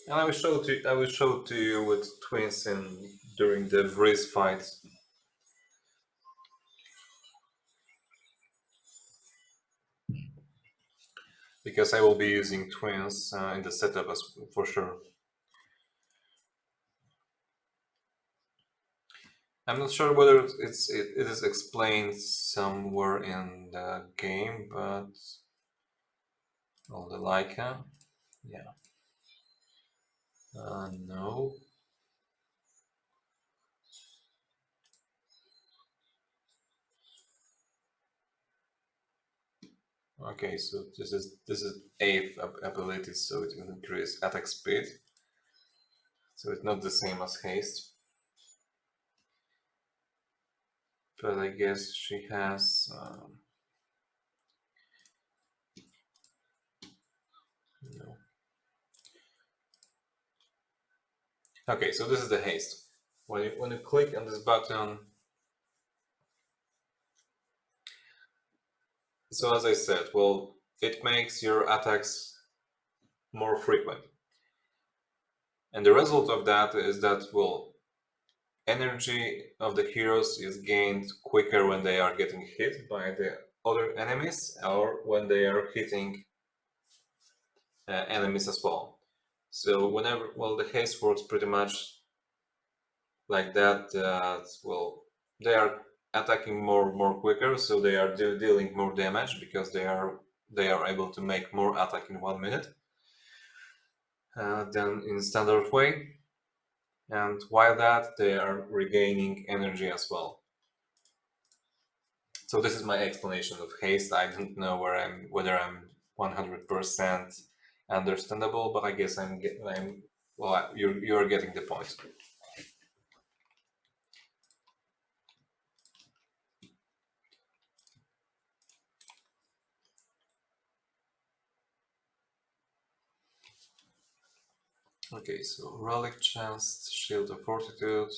And I will show to you with twins during the Vriz fight. because I will be using twins in the setup as for sure. I'm not sure whether it is explained somewhere in the game, but all the Leica, yeah, no. Okay, so this is AF ability, so it increases attack speed. So it's not the same as haste. But I guess she has no. Okay, so this is the haste. When you click on this button, so as I said, well, it makes your attacks more frequent. And the result of that is that, well, energy of the heroes is gained quicker when they are getting hit by the other enemies or when they are hitting enemies as well. So whenever, well, the haste works pretty much like that. Well, they are attacking more quicker, so they are dealing more damage because they are able to make more attack in 1 minute than in standard way. And while that, they are regaining energy as well. So this is my explanation of haste. I don't know whether I'm 100% understandable, but I guess well, you're getting the point. Okay, so relic chest, shield of fortitude.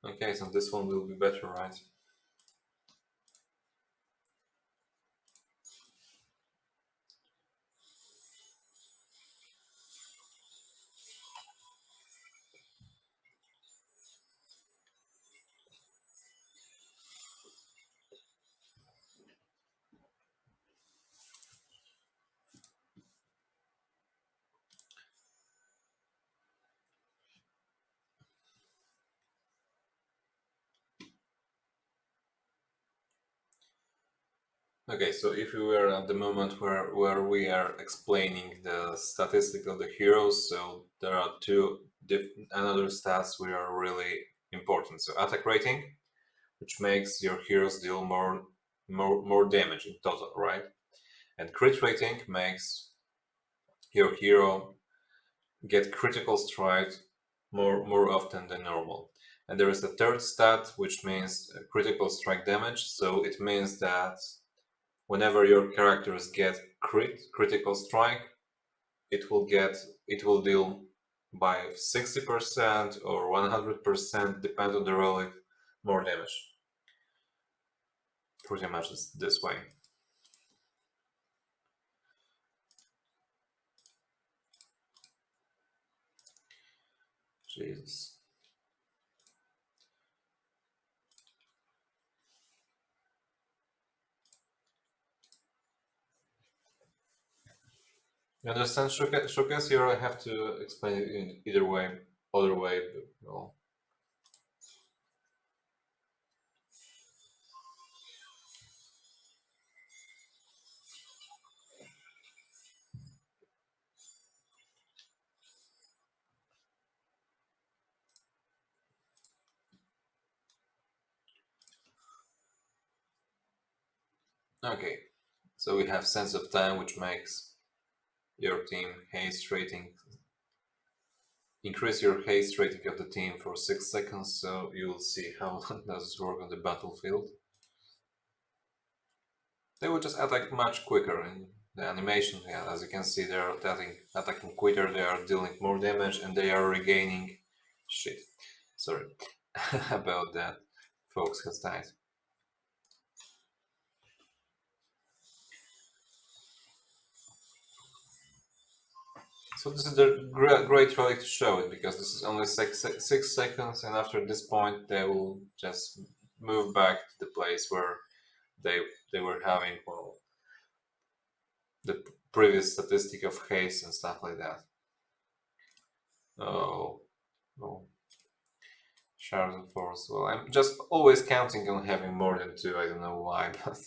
Okay, so this one will be better, right? Okay, so if we were at the moment where we are explaining the statistics of the heroes, so there are another stats which are really important. So attack rating, which makes your heroes deal more damage in total, right? And crit rating makes your hero get critical strike more often than normal. And there is a third stat which means critical strike damage. So it means that whenever your characters get critical strike, it will deal by 60% or 100%, depends on the relic, more damage. Pretty much this way. Jesus. You understand, Showcase? Here I have to explain it in either way, other way, but well. Okay, so we have sense of time, which makes your team haste rating, increase your haste rating of the team for 6 seconds, so you'll see how does it work on the battlefield. They will just attack much quicker in the animation. Yeah, as you can see, they are attacking quicker, they are dealing more damage, and they are regaining shit. Sorry about that. Folks has died. So this is the great relic to show it, because this is only 6 seconds, and after this point they will just move back to the place where they were having, well, the previous statistic of haste and stuff like that. Oh, oh, shards of force. Well, I'm just always counting on having more than two. I don't know why, but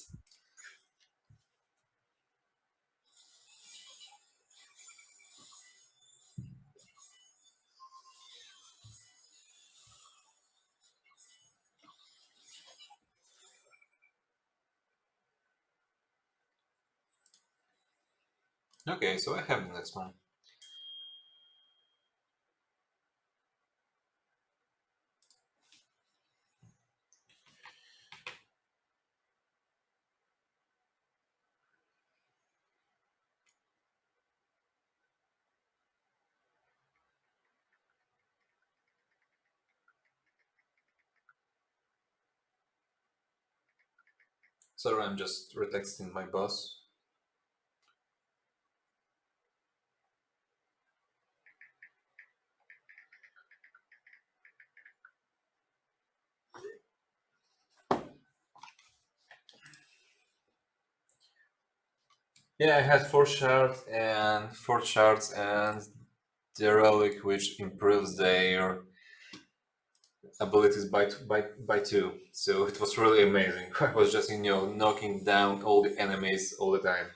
okay. So I have the next one. Sorry, I'm just retexting my boss. Yeah, I had four shards and the relic, which improves their abilities by two. So it was really amazing. I was just knocking down all the enemies all the time.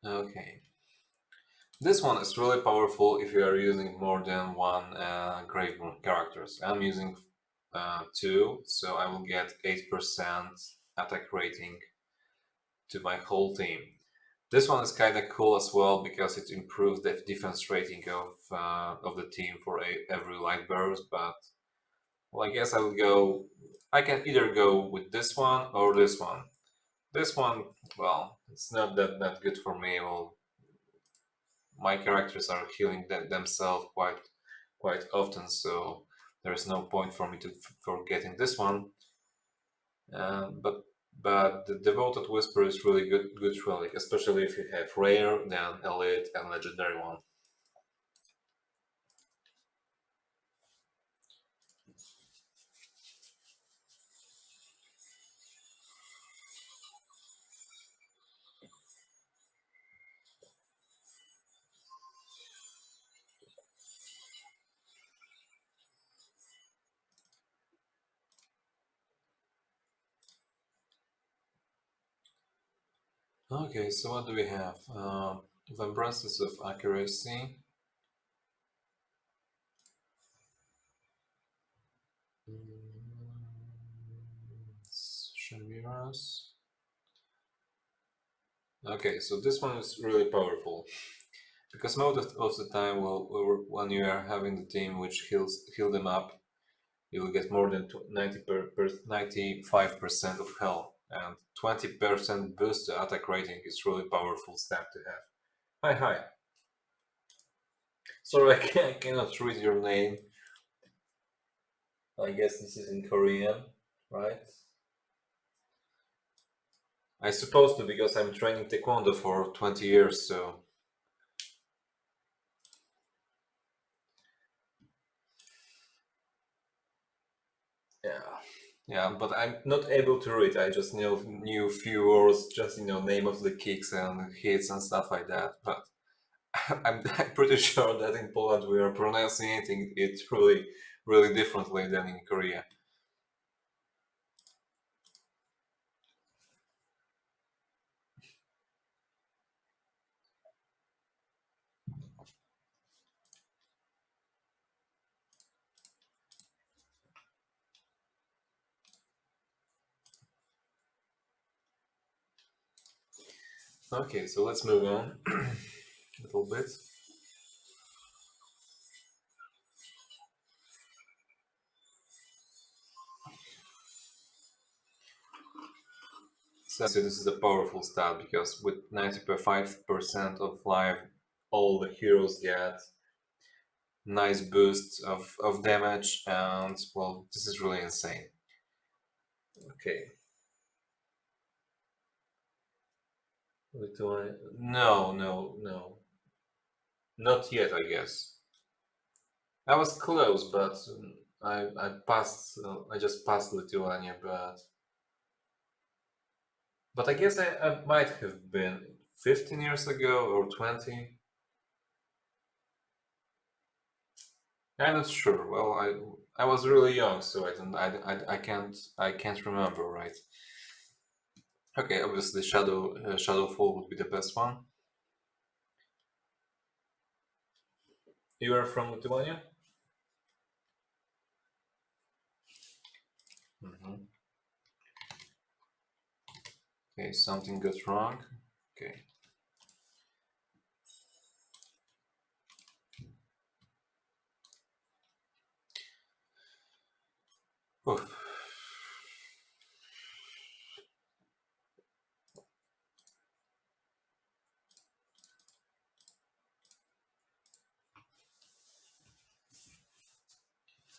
Okay. This one is really powerful if you are using more than one grave characters. I'm using two, so I will get 8% attack rating to my whole team. This one is kind of cool as well because it improves the defense rating of the team for every light burst. But well, I guess I will go. I can either go with this one or this one. This one, well, it's not that good for me. Well, my characters are healing themselves quite often, so there's no point for me for getting this one. But the Devoted Whisper is really good relic, especially if you have rare, then elite, and legendary one. Okay, so what do we have? Vibrances of Accuracy. Shamiras. Okay, so this one is really powerful because most of the time, well, when you are having the team which heal them up, you will get more than 95% of health, and 20% boost to attack rating is really powerful stat to have. Hi, hi. Sorry, I cannot read your name. I guess this is in Korean, right? I supposed to because I'm training Taekwondo for 20 years, so yeah. Yeah, but I'm not able to read. I just knew few words, just name of the kicks and hits and stuff like that. But I'm pretty sure that in Poland we are pronouncing it really differently than in Korea. Okay, so let's move on a little bit. So this is a powerful stat because with 95% of life, all the heroes get nice boosts of damage, and well, this is really insane. Okay. Lithuania? No, no, no. Not yet, I guess. I was close, but I passed. I just passed Lithuania, but I guess I might have been 15 years ago or 20. I'm not sure. Well, I was really young, so I don't I can't remember, right? Okay, obviously Shadowfall would be the best one. You are from Lithuania? Hmm. Okay, something got wrong. Okay. Oof.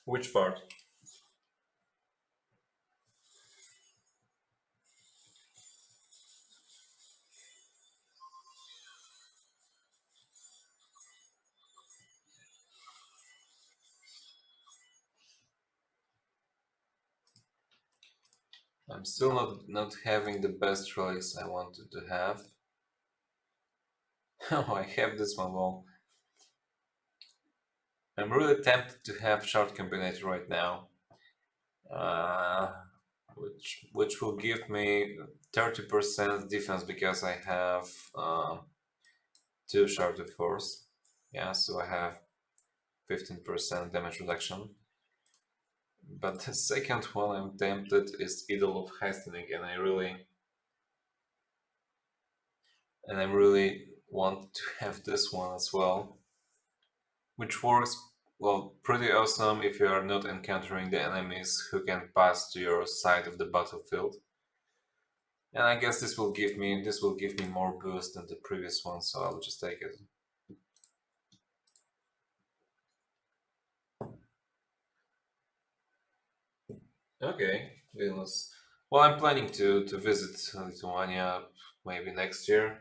Which part? I'm still not having the best relics I wanted to have. Oh, I have this one. Well, I'm really tempted to have Shard Combinator right now, uh, which will give me 30% defense because I have two Shard of Force. Yeah, so I have 15% damage reduction. But the second one I'm tempted is Idol of Hastening, and I really want to have this one as well, which works well pretty awesome if you are not encountering the enemies who can pass to your side of the battlefield. And I guess this will give me more boost than the previous one, so I'll just take it. Okay, Vilnius. Well, I'm planning to visit Lithuania maybe next year.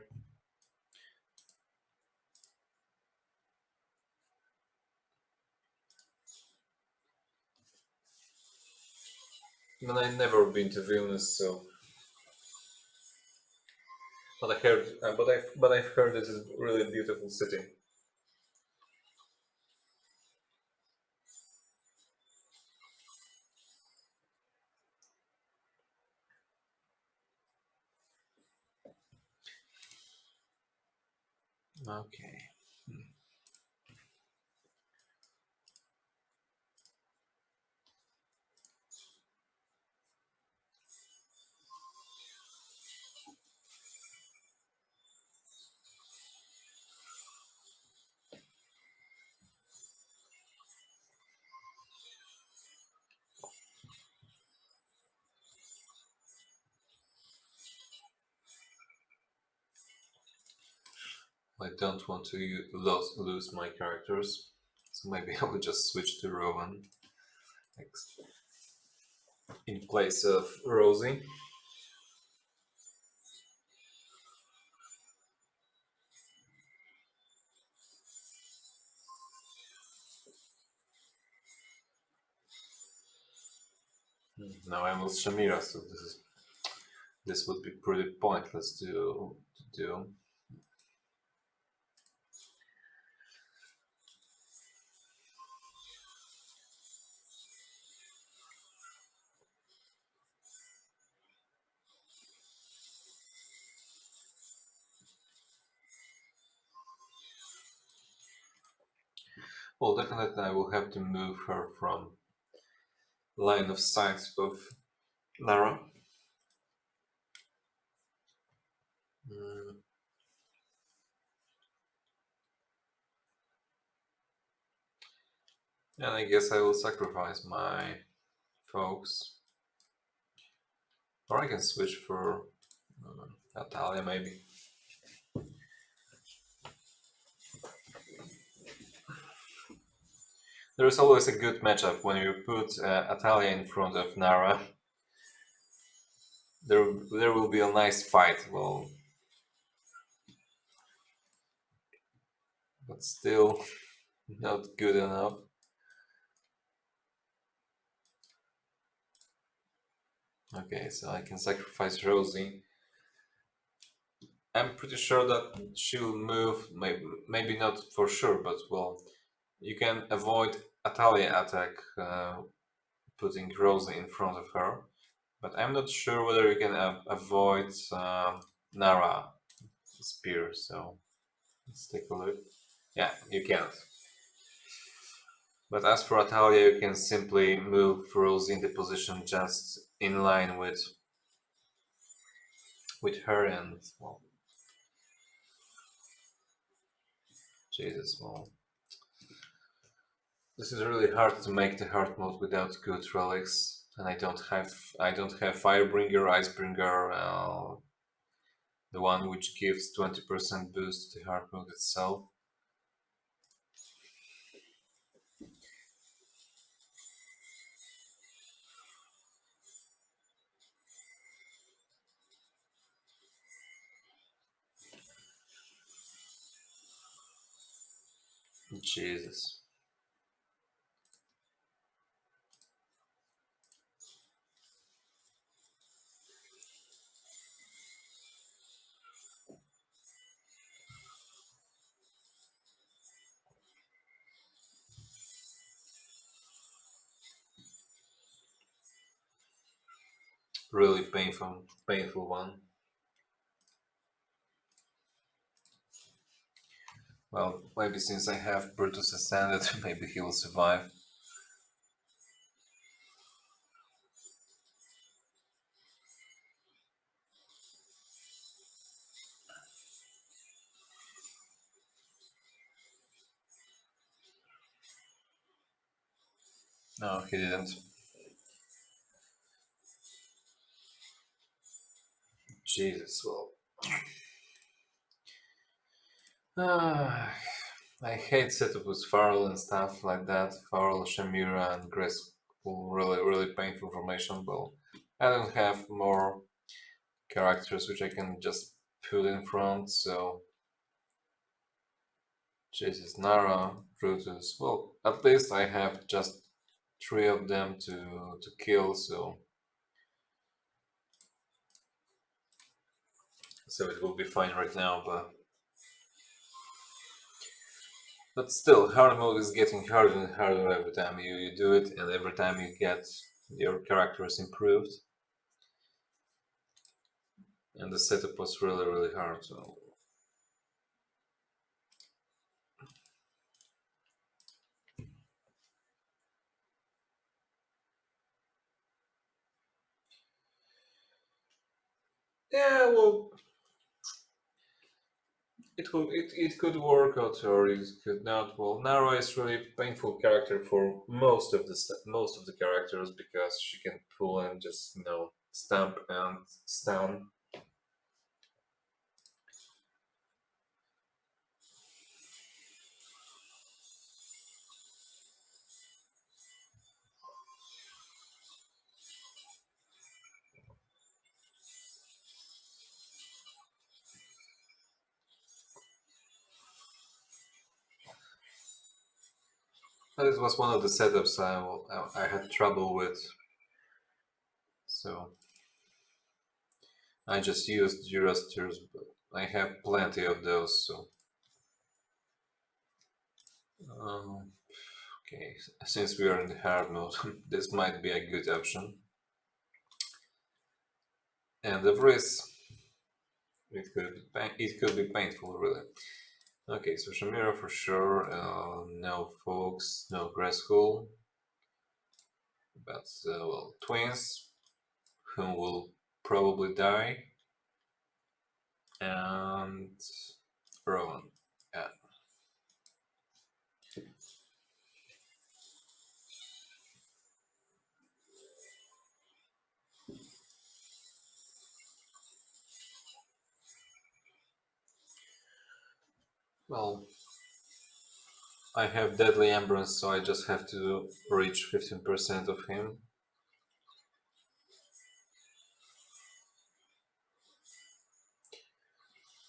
And I've never been to Vilnius, so but I heard, but I've heard it's a really beautiful city. Okay. I don't want to lose my characters, so maybe I will just switch to Rowan in place of Rosie. Now I'm with Shamira, so this would be pretty pointless to do. Well, definitely I will have to move her from line of sight of Lara. Mm, and I guess I will sacrifice my folks. Or I can switch for Natalia maybe. There is always a good matchup when you put Atalia in front of Nara. There will be a nice fight. Well, but still not good enough. Okay, so I can sacrifice Rosie. I'm pretty sure that she'll move, maybe not for sure, but well, you can avoid Atalia attack putting Rosie in front of her, but I'm not sure whether you can avoid Nara spear, so let's take a look. Yeah, you can't. But as for Atalia, you can simply move Rosie in the position just in line with her, and well, Jesus, well, this is really hard to make the hard mode without good relics, and I don't have Firebringer, Icebringer, the one which gives 20% boost to the hard mode itself. Jesus. Really painful one. Well, maybe since I have Brutus ascended, maybe he will survive. No, he didn't. Jesus, well. I hate setup with Farrell and stuff like that. Farrell, Shamira, and Grace. Really painful formation. Well, I don't have more characters which I can just put in front, so. Jesus, Nara, Brutus. Well, at least I have just 3 of them to kill, so it will be fine right now, but still, hard mode is getting harder and harder every time you do it, and every time you get your characters improved. And the setup was really hard. So. Yeah, well, it could work out or it could not. Well, Nara is really painful character for most of the characters because she can pull and just stamp and stun. But it was one of the setups I had trouble with, so I just used Durasters, but I have plenty of those. So okay, since we are in the hard mode, this might be a good option. And the wrist, it could be painful, really. Okay, so Shamira for sure. No Fox, no Grasshull, but well, twins, whom will probably die, and Rowan. Yeah. Well, I have Deadly Embrace, so I just have to reach 15% of him.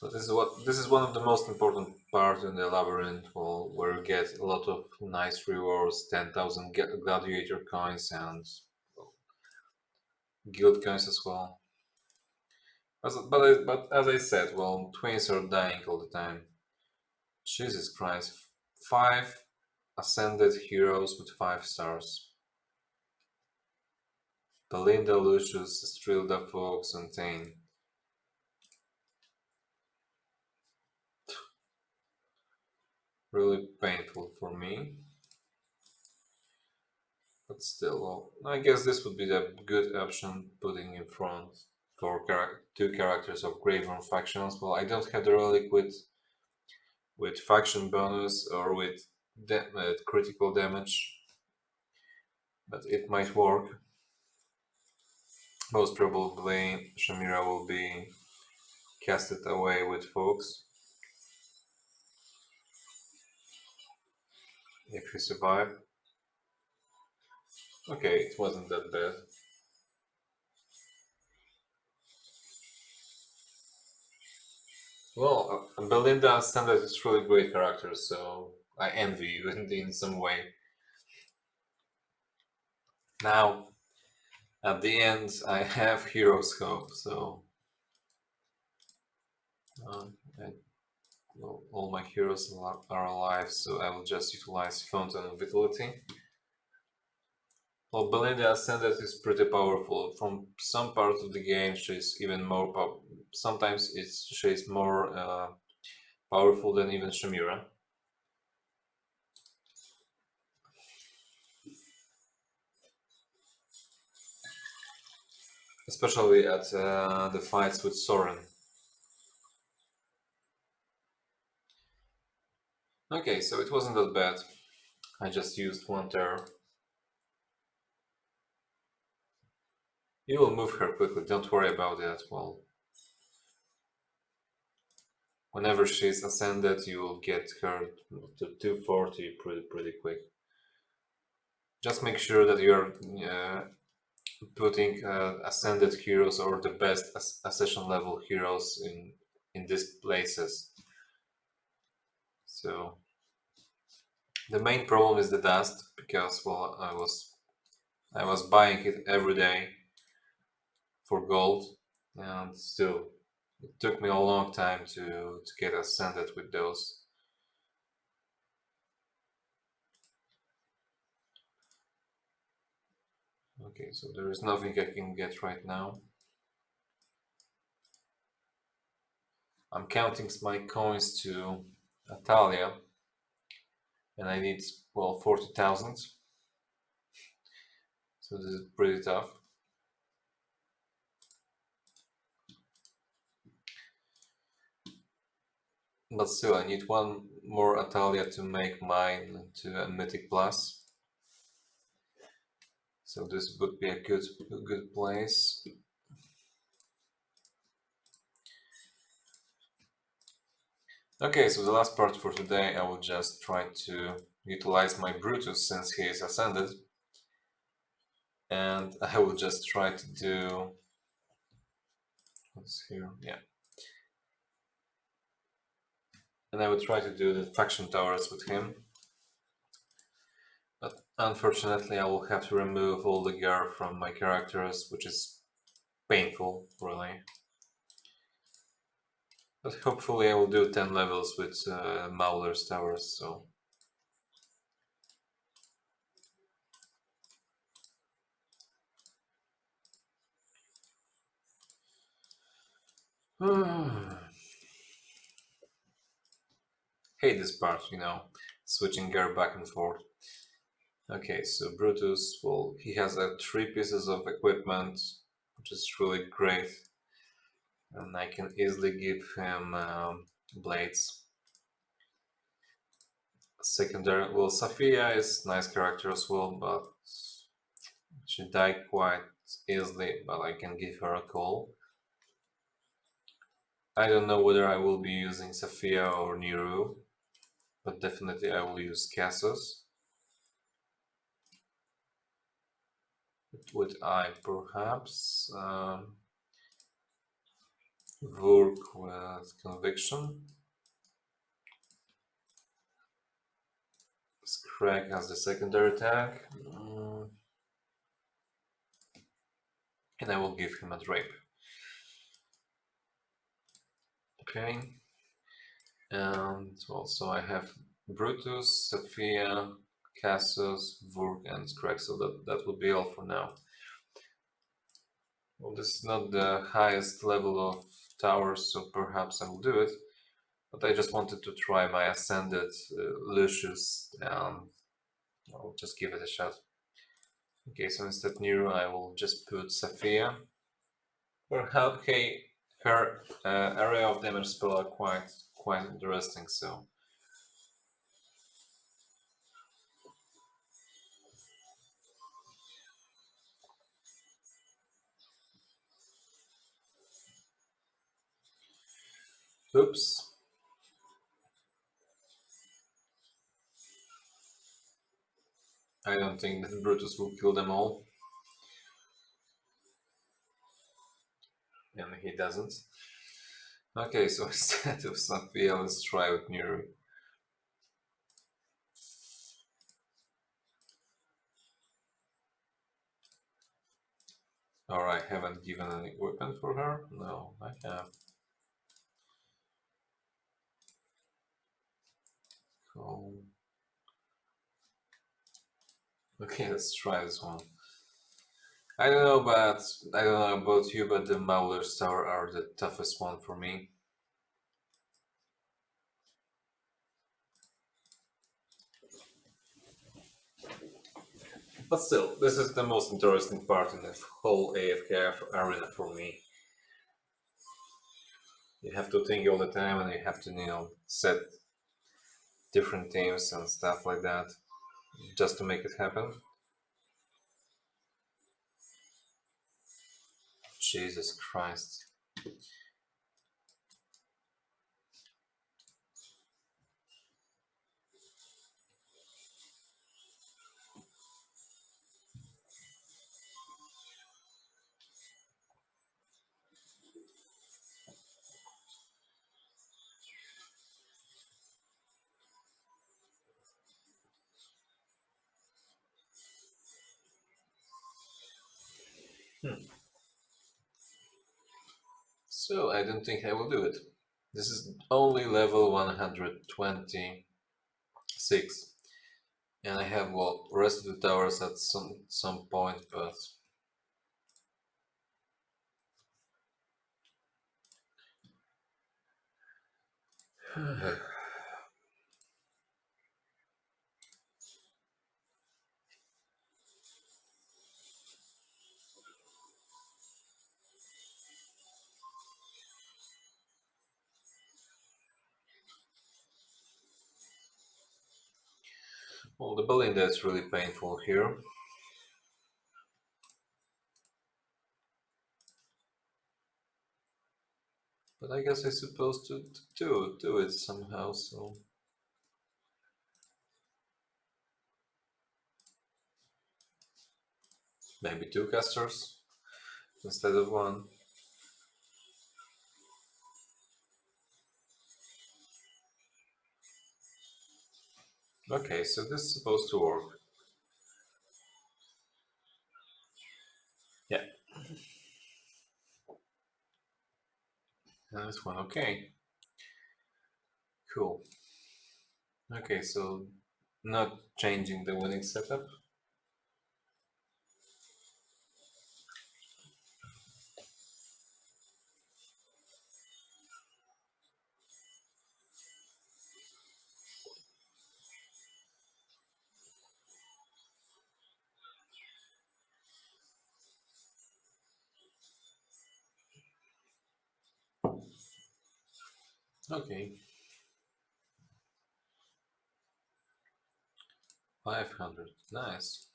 But this is one of the most important parts in the labyrinth, well, where you get a lot of nice rewards, 10,000 gladiator coins and guild coins as well. But as I said, well, twins are dying all the time. Jesus Christ, 5 ascended heroes with 5 stars. Belinda, Lucius, Strilda, Fox, and Tane. Really painful for me. But still, well, I guess this would be a good option, putting in front for 2 characters of Graveworm factions. Well, I don't have the relic with faction bonus or with critical damage, but it might work. Most probably Shamira will be casted away with Fox if he survive. Okay, it wasn't that bad. Well, Belinda Standard is really great character, so I envy you in some way. Now, at the end, I have Hero's Hope, so I, well, all my heroes are alive, so I will just utilize Fountain of Vitality. Well, Belinda Ascended is pretty powerful. From some parts of the game, she's even more sometimes she's more powerful than even Shamira. Especially at the fights with Soren. Okay, so it wasn't that bad. I just used 1 terror. You will move her quickly, don't worry about that. Well, whenever she's ascended, you will get her to 240 pretty quick. Just make sure that you're putting ascended heroes or the best ascension level heroes in these places. So the main problem is the dust, because well, I was buying it every day for gold, and still it took me a long time to get ascended with those. Okay, so there is nothing I can get right now. I'm counting my coins to Atalia, and I need, well, 40,000. So this is pretty tough. But still, I need 1 more Atalia to make mine to a Mythic Plus. So this would be a good place. Okay, so the last part for today, I will just try to utilize my Brutus since he is ascended. And I will just try to do... what's here? Yeah. And I will try to do the faction towers with him. But unfortunately, I will have to remove all the gear from my characters, which is painful, really. But hopefully I will do 10 levels with Mauler's towers, so... Hate this part, switching gear back and forth. Okay, so Brutus, well, he has 3 pieces of equipment, which is really great. And I can easily give him blades. Secondary, well, Sophia is nice character as well, but she died quite easily, but I can give her a call. I don't know whether I will be using Sophia or Niru, but definitely I will use Cassus. Would I perhaps? Work with Conviction. Scrag as the secondary attack. And I will give him a Drape. Okay. And also I have Brutus, Sophia, Cassius, Vurg, and Scrag, so that would be all for now. Well, this is not the highest level of towers, so perhaps I will do it. But I just wanted to try my Ascended Lucius, and I'll just give it a shot. Okay, so instead Nero, I will just put Sophia. Her area of damage spell are quite interesting, so. Oops. I don't think that Brutus will kill them all. And he doesn't. Okay, so instead of Sophia, let's try with Nero. Or I haven't given any weapon for her? No, I have. Cool. Okay, let's try this one. I don't know about you, but the Mauler's Tower are the toughest one for me. But still, this is the most interesting part in the whole AFK Arena for me. You have to think all the time, and you have to, set different teams and stuff like that just to make it happen. Jesus Christ. So I don't think I will do it. This is only level 126. And I have rest of the towers at some point, but well, the building that's really painful here. But I guess I'm supposed to do it somehow, so. Maybe 2 casters instead of 1. Okay, so this is supposed to work. Yeah. And this one, okay. Cool. Okay, so not changing the winning setup. Okay. 500, nice.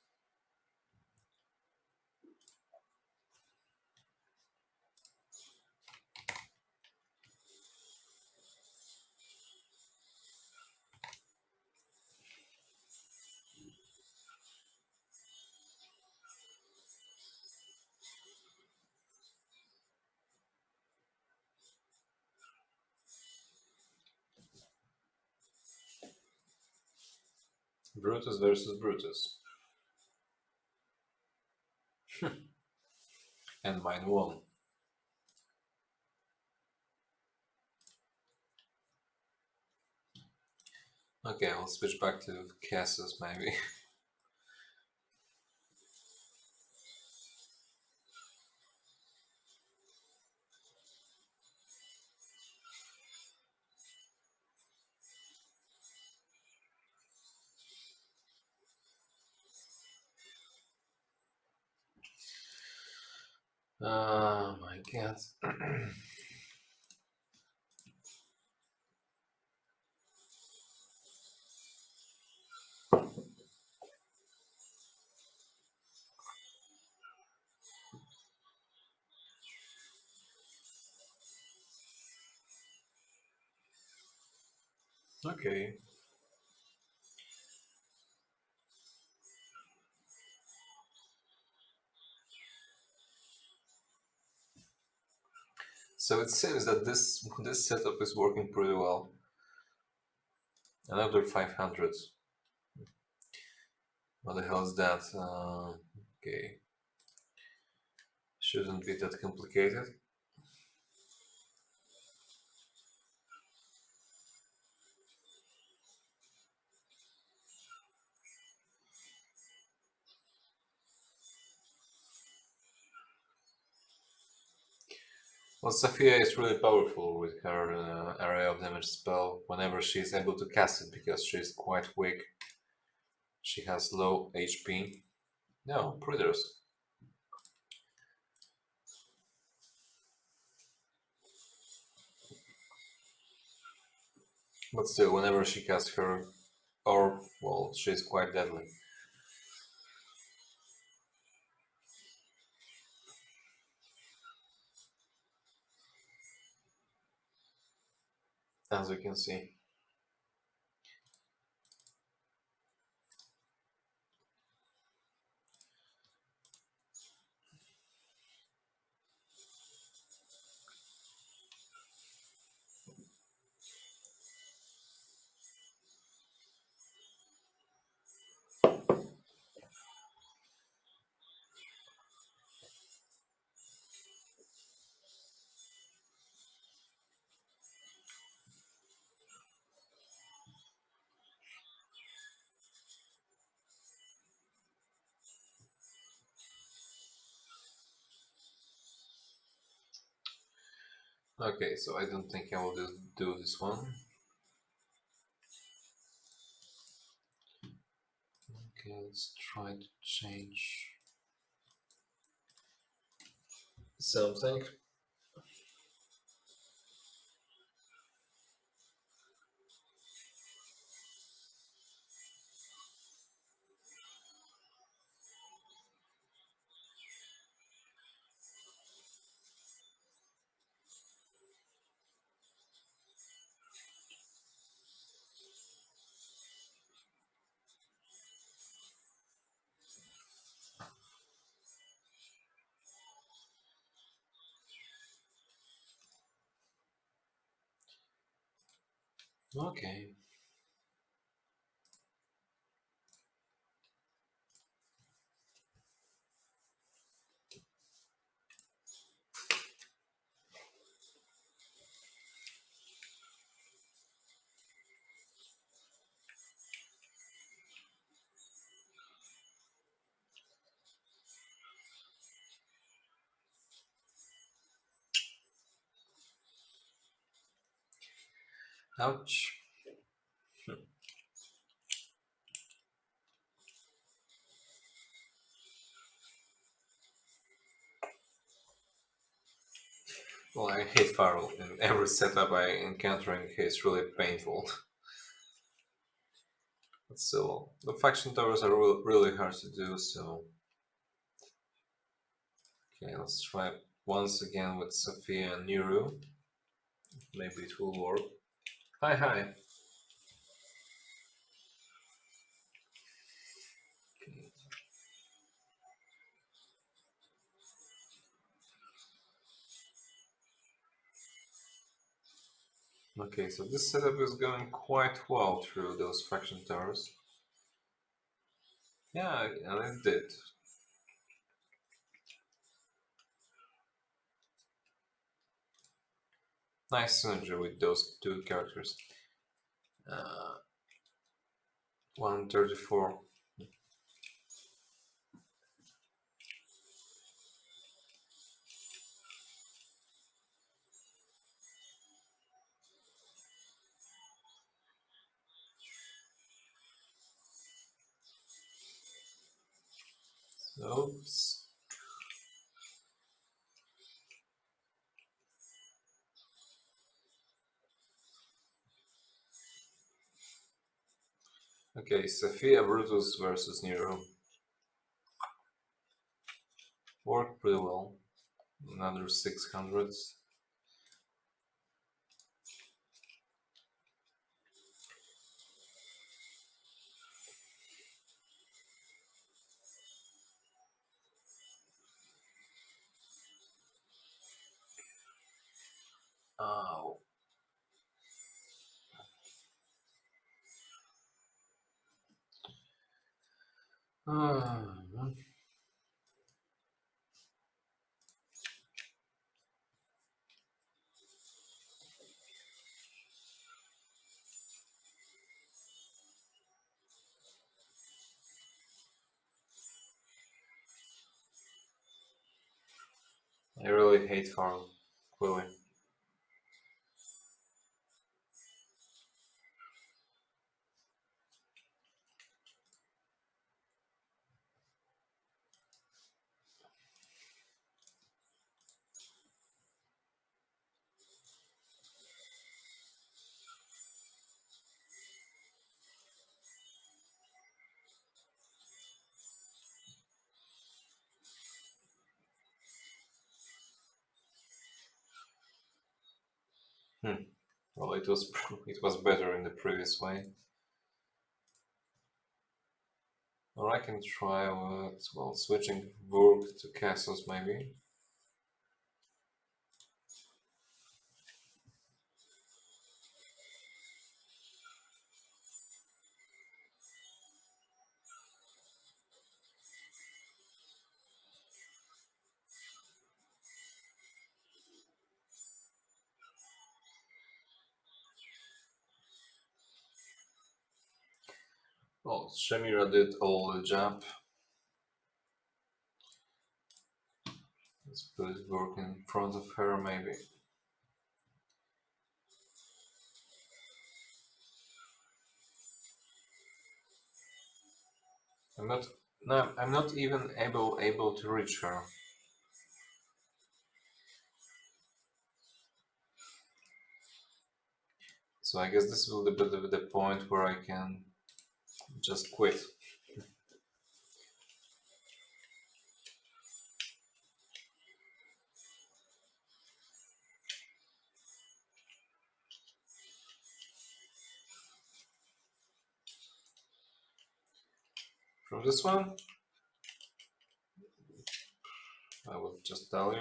Brutus versus Brutus. And mine won. Okay, I'll switch back to castles maybe. Oh my god. Okay. So it seems that this setup is working pretty well. Another 500. What the hell is that? Okay. Shouldn't be that complicated. Well, Sophia is really powerful with her area of damage spell whenever she is able to cast it because she is quite weak. She has low HP. No, Brutus. But still, whenever she casts her orb, well, she is quite deadly. As you can see. Okay, so I don't think I will do this one. Okay, let's try to change something. Okay. Ouch. Well, I hate Farrell, and every setup I encountering is really painful. So the faction towers are really hard to do. So okay, let's try once again with Sophia and Niru. Maybe it will work. Hi, hi. Okay, so this setup is going quite well through those faction towers. Yeah, and it did. Nice synergy with those two characters. Uh, 134. Oops. Okay, Sophia Brutus versus Nero. Worked pretty well. Another 600. Oh. I really hate Farl. Quilly. Hmm. Well, it was it was better in the previous way. Or I can try with, well, switching Burg to castles maybe. Well, Shemira did all the job. Let's put Burg in front of her maybe. I'm not no, I'm not even able to reach her. So I guess this will be the point where I can just quit. From this one, I will just tell you.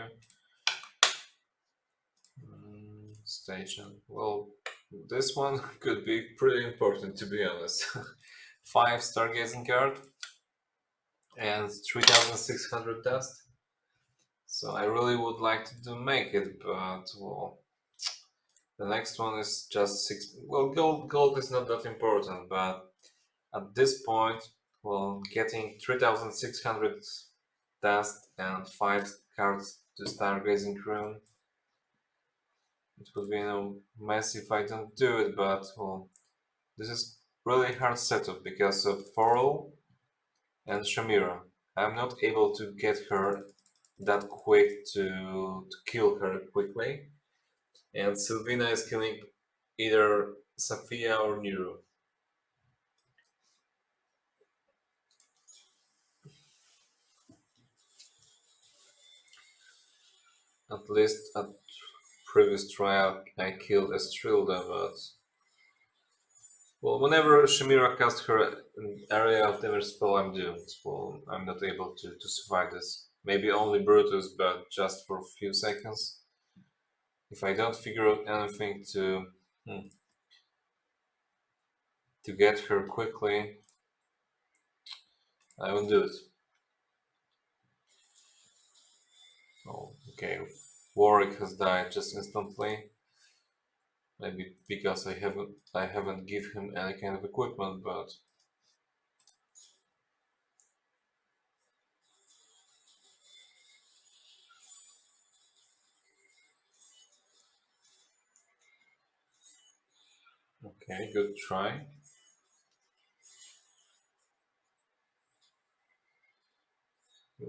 Station. Well, this one could be pretty important to be honest. 5 stargazing card and 3600 dust. So I really would like to make it, but well, the next one is just 6. Well, gold is not that important, but at this point, well, getting 3600 dust and 5 cards to stargazing room, it would be mess if I don't do it, but well, this is really hard setup because of Forel and Shamira. I'm not able to get her that quick to kill her quickly, and Sylvina is killing either Safia or Nero. At least at previous trial I killed Estrilda, but well, whenever Shamira casts her area of damage spell, I'm doomed. Well, I'm not able to survive this. Maybe only Brutus, but just for a few seconds. If I don't figure out anything hmm, to get her quickly, I will do it. Oh, okay. Warwick has died just instantly. Maybe because I haven't give him any kind of equipment, but okay, good try.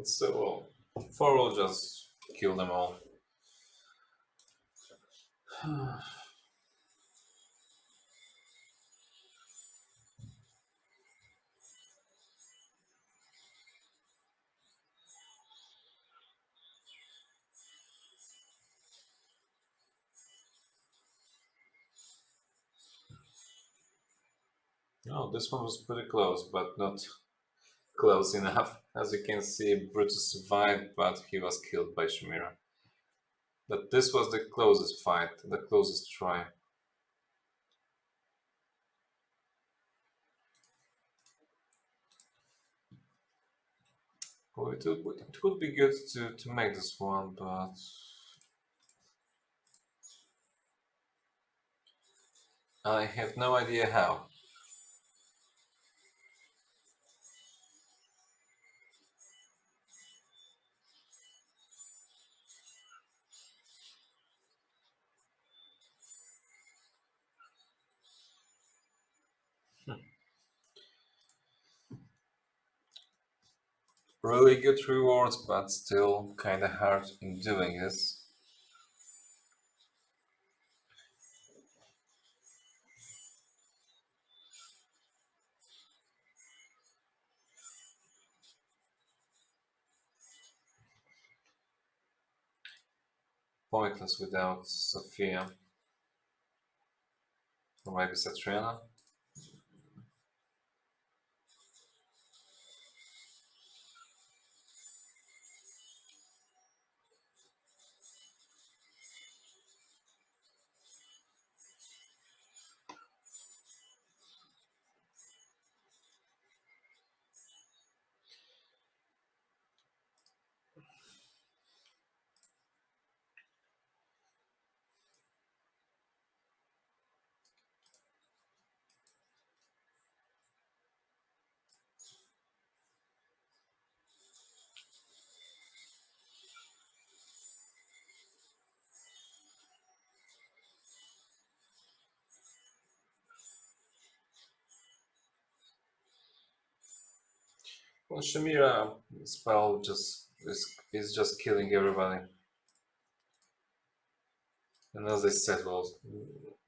So, four will just kill them all. Oh, this one was pretty close, but not close enough. As you can see, Brutus survived, but he was killed by Shamira. But this was the closest fight, the closest try. Well, it would be good to make this one, but I have no idea how. Really good rewards, but still kinda hard in doing this. Pointless without Sophia, or maybe Satriana. Well, Shamira spell just is just killing everybody. And as I said, well,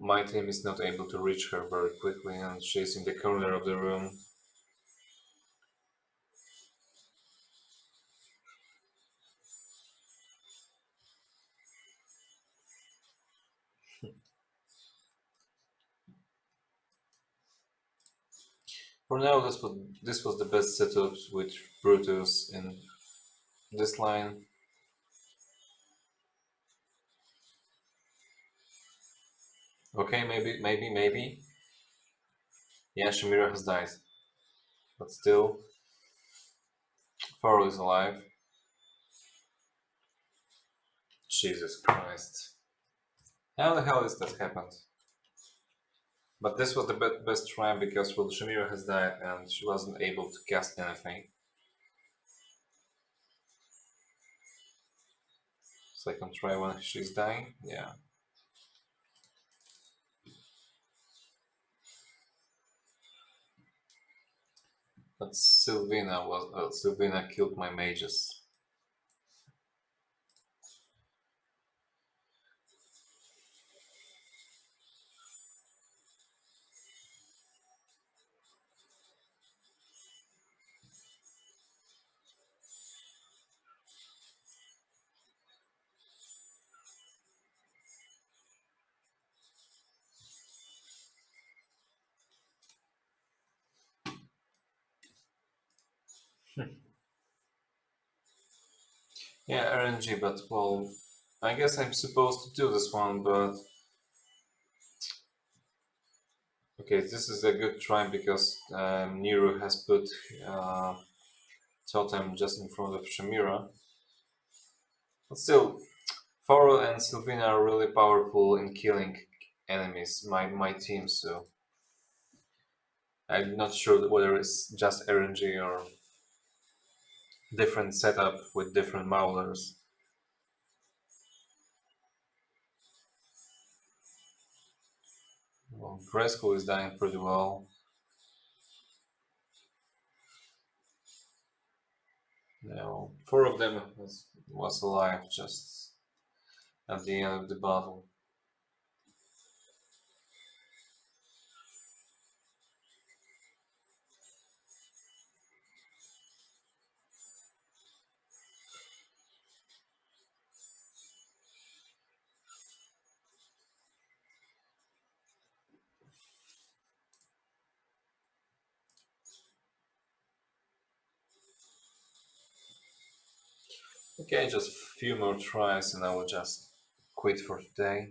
my team is not able to reach her very quickly, and she's in the corner of the room. For now, this was the best setup with Brutus in this line. Okay, maybe. Yeah, Shamira has died, but still, Pharaoh is alive. Jesus Christ. How the hell is that happened? But this was the best try because well, Shamira has died and she wasn't able to cast anything. Second try when she's dying, yeah. But Sylvina killed my mages. Yeah, RNG, but well, I guess I'm supposed to do this one, but okay, this is a good try because Nero has put uh, totem just in front of Shamira. But still, Farrell and Sylvina are really powerful in killing enemies, my team, so I'm not sure whether it's just RNG or different setup with different maulers. Well, Gresco is dying pretty well. Now, four of them was alive just at the end of the battle. Okay, just a few more tries and I will just quit for today.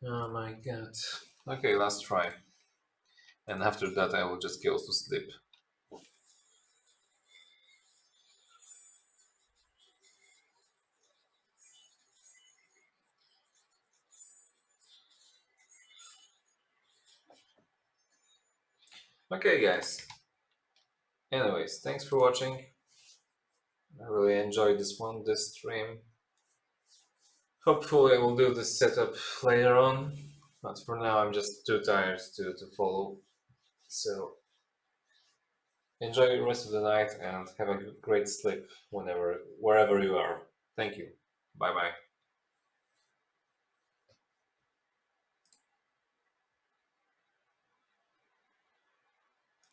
Oh my god. Okay, last try. And after that I will just go to sleep. Okay guys. Anyways, thanks for watching. I really enjoyed this stream. Hopefully I will do this setup later on, but for now I'm just too tired to follow. So enjoy the rest of the night and have a great sleep wherever you are. Thank you. Bye bye.